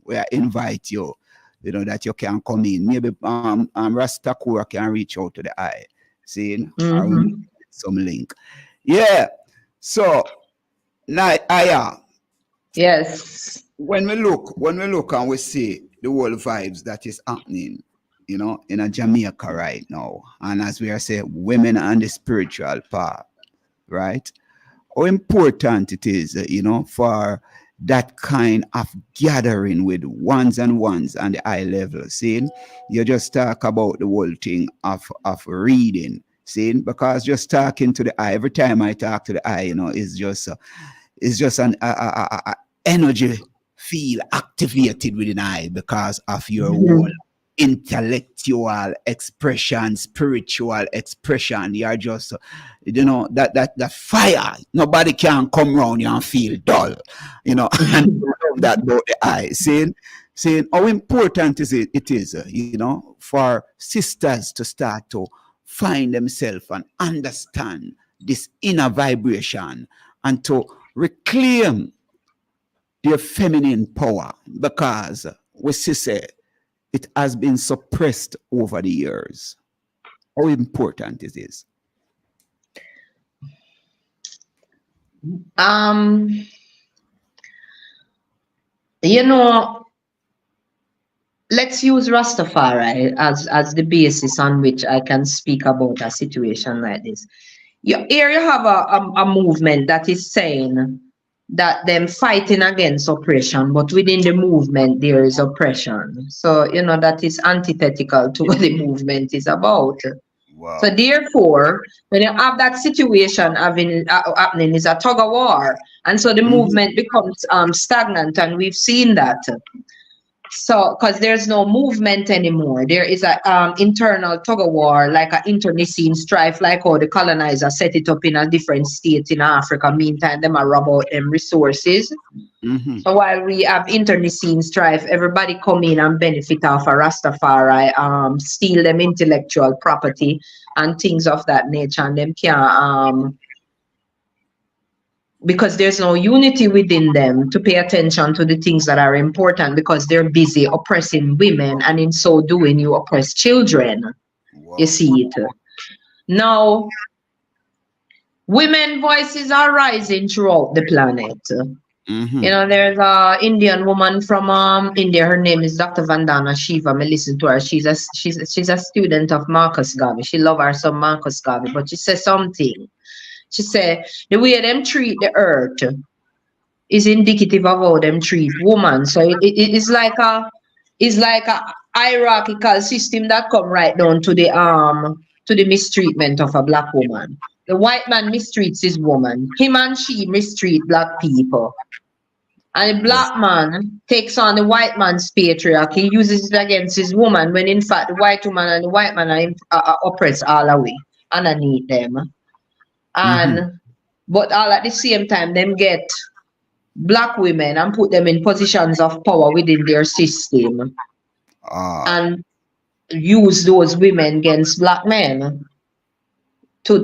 we invite you, that you can come in. Maybe Rastakura can reach out to the eye, see, some link. Yeah. So now yes. When we look and we see the whole vibes that is happening, in a Jamaica right now, and as we are saying, women and the spiritual part, right? How important it is, for that kind of gathering with ones and the eye level. Seeing, you just talk about the whole thing of reading, seeing, because just talking to the eye, every time I talk to the eye, is just an energy feel activated within I because of your whole intellectual expression, spiritual expression. You are just, that fire. Nobody can come around you and feel dull, and that about the eye. Saying how important it is, for sisters to start to find themselves and understand this inner vibration and to reclaim their feminine power, because we say it has been suppressed over the years. How important it is? Let's use Rastafari as the basis on which I can speak about a situation like this. Here you have a movement that is saying that them fighting against oppression, but within the movement there is oppression. So, that is antithetical to what the movement is about. Wow. So therefore, when you have that situation happening, is a tug of war. And so the movement becomes stagnant, and we've seen that. So, because there's no movement anymore, there is a internal tug of war, like an internecine strife, like how the colonizer set it up in a different state in Africa. Meantime, them are rob out them resources. So while we have internecine strife, everybody come in and benefit off a Rastafari, steal them intellectual property and things of that nature, and them can't because there's no unity within them to pay attention to the things that are important, because they're busy oppressing women, and in so doing you oppress children. Wow. You see it now. Women voices are rising throughout the planet. You know, there's a Indian woman from India. Her name is Dr. Vandana Shiva. I listen to her. She's a student of Marcus Garvey. She loves her son Marcus Garvey, but she says something. She said the way them treat the earth is indicative of how them treat women. So it is like a hierarchical system that come right down to the mistreatment of a black woman. The white man mistreats his woman. Him and she mistreat black people. And the black man takes on the white man's patriarchy. He uses it against his woman, when in fact the white woman and the white man are oppressed all away underneath them. And but all at the same time, them get black women and put them in positions of power within their system, and use those women against black men to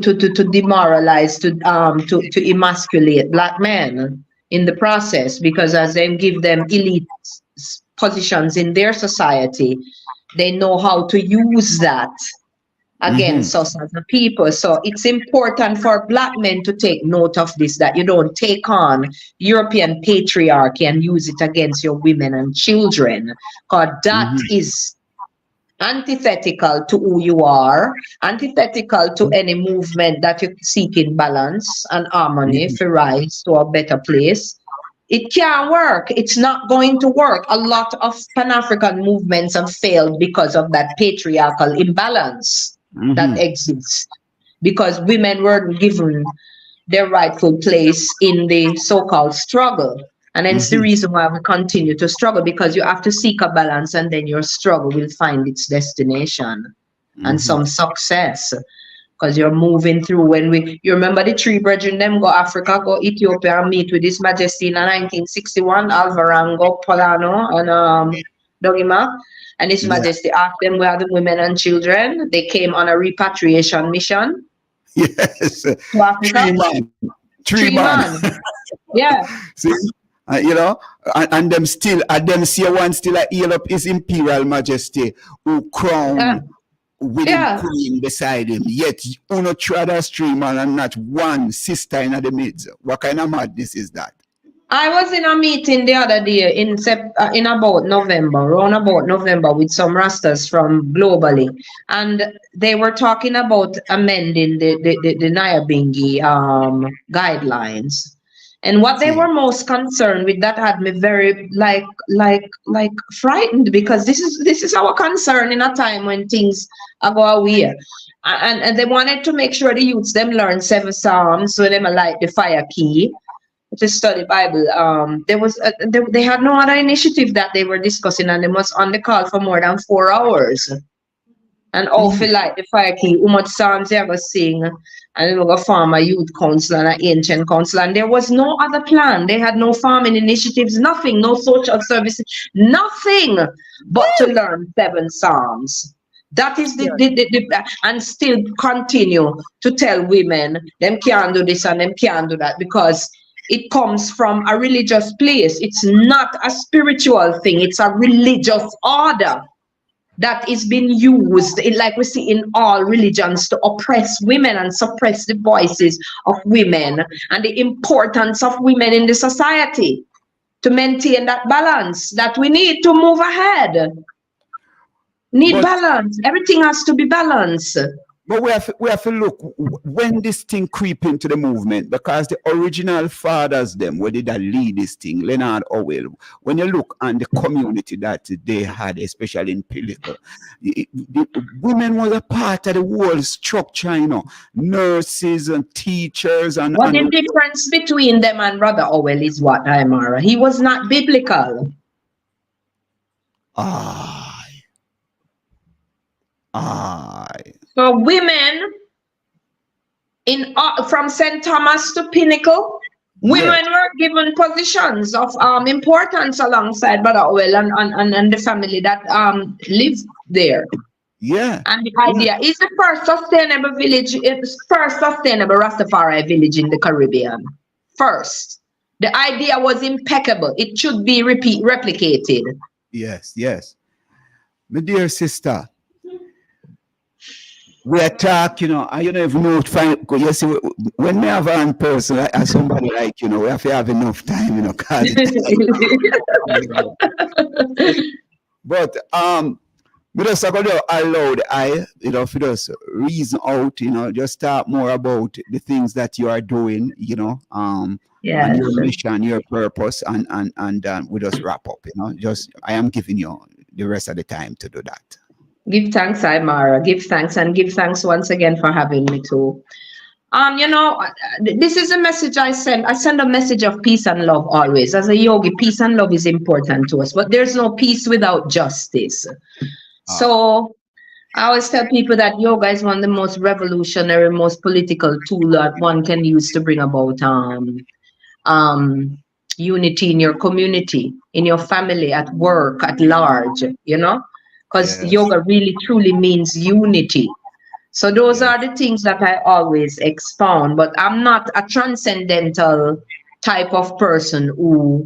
demoralize, to emasculate black men in the process, because as they give them elite positions in their society, they know how to use that against us as a people. So it's important for black men to take note of this, that you don't take on European patriarchy and use it against your women and children, because that is antithetical to who you are, antithetical to any movement that you seek in balance and harmony to rise to a better place. It can't work. It's not going to work. A lot of Pan-African movements have failed because of that patriarchal imbalance that exists, because women weren't given their rightful place in the so-called struggle. And it's the reason why we continue to struggle, because you have to seek a balance, and then your struggle will find its destination and some success, because you're moving through. You remember the three brethren, them go Africa, go Ethiopia, and meet with His Majesty in 1961, Alvarango, Polano, and Dogima. And His Majesty asked them where are the women and children. They came on a repatriation mission. Yes. To Africa. Three man. Yeah. See? You know, and them still, see one still heal up His Imperial Majesty, who crown with the queen beside him. Yet you not try that stream and not one sister in the midst. What kind of madness is that? I was in a meeting the other day in about November, around about November, with some Rastas from globally, and they were talking about amending the Nyabingi guidelines. And what they were most concerned with, that had me very like frightened, because this is our concern in a time when things are go away. And they wanted to make sure the youths them learn 7 Psalms, so them like the fire key to study Bible. They had no other initiative that they were discussing, and they was on the call for more than 4 hours. And all feel like the fire key, how much Psalms they ever sing, and they go farm a youth council and an ancient council, and there was no other plan. They had no farming initiatives, nothing, no social services, nothing but to learn 7 Psalms. That is and still continue to tell women them can't do this and them can't do that, because it comes from a religious place. It's not a spiritual thing. It's a religious order that is being used, like we see in all religions, to oppress women and suppress the voices of women and the importance of women in the society, to maintain that balance that we need to move ahead. Balance. Everything has to be balanced. But we have to look when this thing creep into the movement, because the original fathers them, where did they lead this thing, Leonard Howell, when you look on the community that they had, especially in Pelican, the women was a part of the whole structure, you know, nurses and teachers. And what the difference between them and Brother Howell is what, Imara? He was not biblical. Aye. Aye. So women from St. Thomas to Pinnacle, women were given positions of importance alongside Brother Owell and the family that lived there. Yeah. And the idea is the first sustainable village, it's first sustainable Rastafari village in the Caribbean. First. The idea was impeccable. It should be replicated. Yes, yes. My dear sister, we are talking, and you don't even know you see, when we have one person, like somebody like, we have to have enough time, But we just are going to allow the eye, for us reason out, just talk more about the things that you are doing, and your mission, your purpose, and we just wrap up, I am giving you the rest of the time to do that. Give thanks, Imara. Give thanks, and give thanks once again for having me too. This is a message I send. I send a message of peace and love always. As a yogi, peace and love is important to us, but there's no peace without justice. So I always tell people that yoga is one of the most revolutionary, most political tool that one can use to bring about unity in your community, in your family, at work, at large, because yoga really truly means unity. So those are the things that I always expound, but I'm not a transcendental type of person who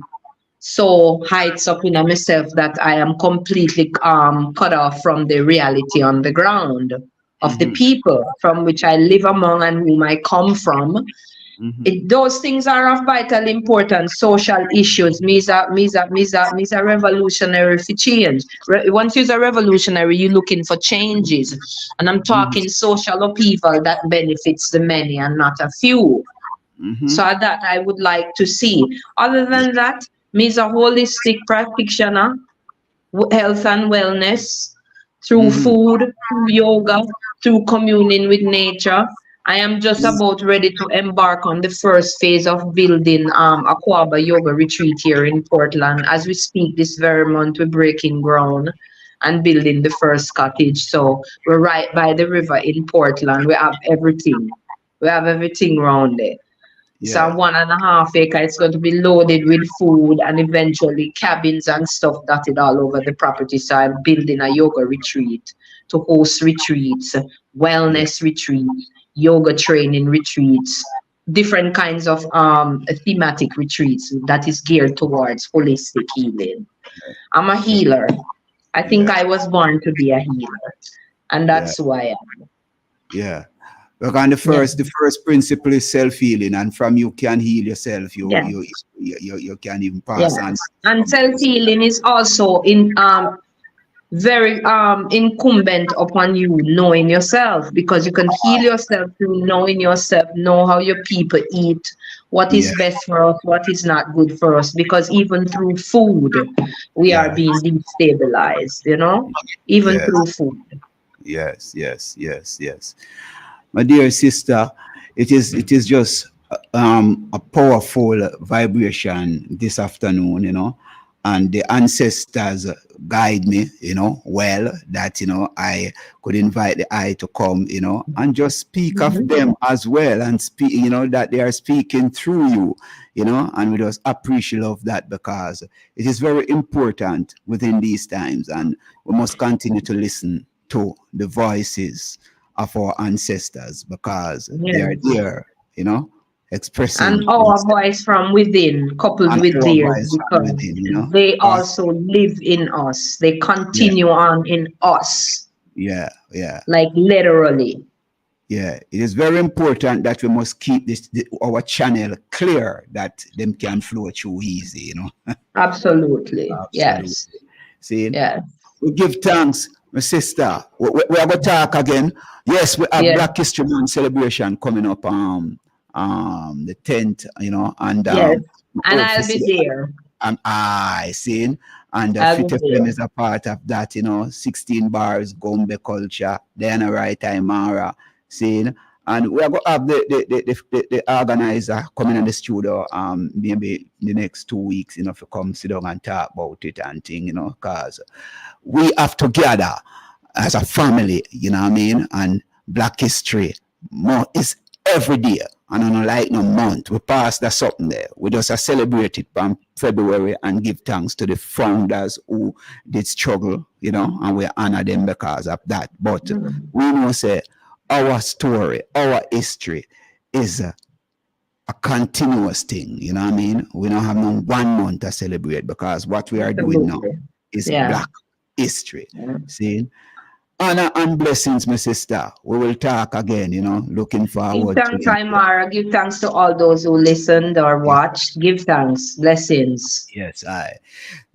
so heights up in myself that I am completely cut off from the reality on the ground of the people from which I live among and whom I come from. Those things are of vital importance. Social issues. Me's a revolutionary for change. Once you're a revolutionary, you're looking for changes. And I'm talking social upheaval that benefits the many and not a few. So that I would like to see. Other than that, me's a holistic practitioner, health and wellness, through food, through yoga, through communing with nature. I am just about ready to embark on the first phase of building a Kwaba yoga retreat here in Portland. As we speak this very month, we're breaking ground and building the first cottage. So we're right by the river in Portland. We have everything. We have everything around there. So 1.5 acres. It's going to be loaded with food and eventually cabins and stuff dotted all over the property. So I'm building a yoga retreat to host retreats, wellness retreats, yoga training retreats, different kinds of thematic retreats that is geared towards holistic healing. I'm a healer. I think I was born to be a healer, and that's who I am. Yeah. Look, and the first principle is self-healing, and from you can heal yourself. You can even pass on. And self-healing is also very incumbent upon you knowing yourself, because you can heal yourself through knowing yourself, know how your people eat, what is best for us, what is not good for us, because even through food we are being destabilized, even through food. Yes. My dear sister, it is just a powerful vibration this afternoon, and the ancestors guide me, well, that, I could invite the eye to come, and just speak of them as well, and speak, that they are speaking through you, and we just appreciate of that, because it is very important within these times, and we must continue to listen to the voices of our ancestors, because they are there, expressing. And our voice from within, coupled with theirs, because they also live in us. They continue on in us. Yeah. Like literally. Yeah, it is very important that we must keep our channel clear, that them can flow through easy, Absolutely. Yes. See? Yeah. We give thanks, my sister. We are going to talk again. Yes, we have Black History Month celebration coming up the 10th, and and I'll be there. And I seen, and Fit FM is a part of that, 16 bars, Gombe culture, Diana Wright, Imara, seen, And we are going to have the organizer coming in the studio maybe in the next 2 weeks, to come sit down and talk about it and thing, because we have to gather as a family, and Black History is every day. And on like no month, we pass that something there. We just celebrate it from February and give thanks to the founders who did struggle, and we honor them because of that. But we know say our story, our history is a continuous thing. We don't have no 1 month to celebrate because what we are doing now is Black History. See? Honor and blessings, my sister. We will talk again, looking forward. Give thanks, Mara. Give thanks to all those who listened or watched. Give thanks. Blessings. Yes,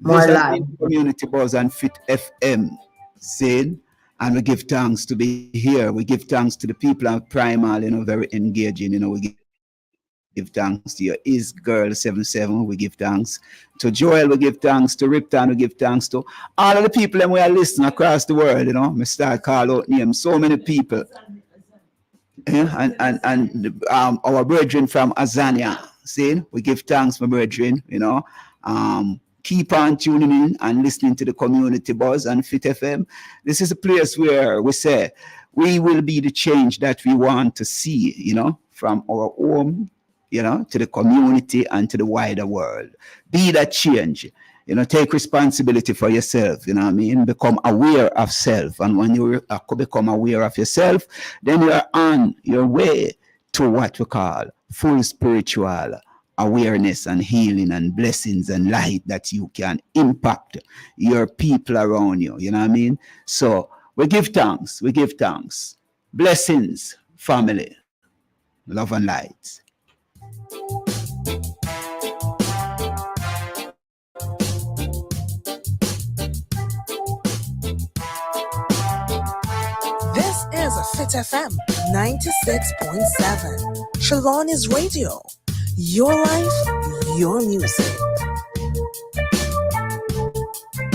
More life. Community Buzz and Fit FM, saying, and we give thanks to be here. We give thanks to the people of Primal, very engaging. We give thanks to your Is Girl 77. We give thanks to Joel. We give thanks to Ripton. We give thanks to all of the people and we are listening across the world. Me start call out names. So many people. And our brethren from Azania. See, we give thanks, my brethren. Keep on tuning in and listening to the Community Buzz and Fit FM. This is a place where we say we will be the change that we want to see, from our home, to the community and to the wider world. Be that change. Take responsibility for yourself. Become aware of self. And when you become aware of yourself, then you are on your way to what we call full spiritual awareness and healing and blessings and light that you can impact your people around you. So we give thanks. We give thanks. Blessings, family. Love and light. This is a Fit FM 96.7. Shalom is radio. Your life, your music.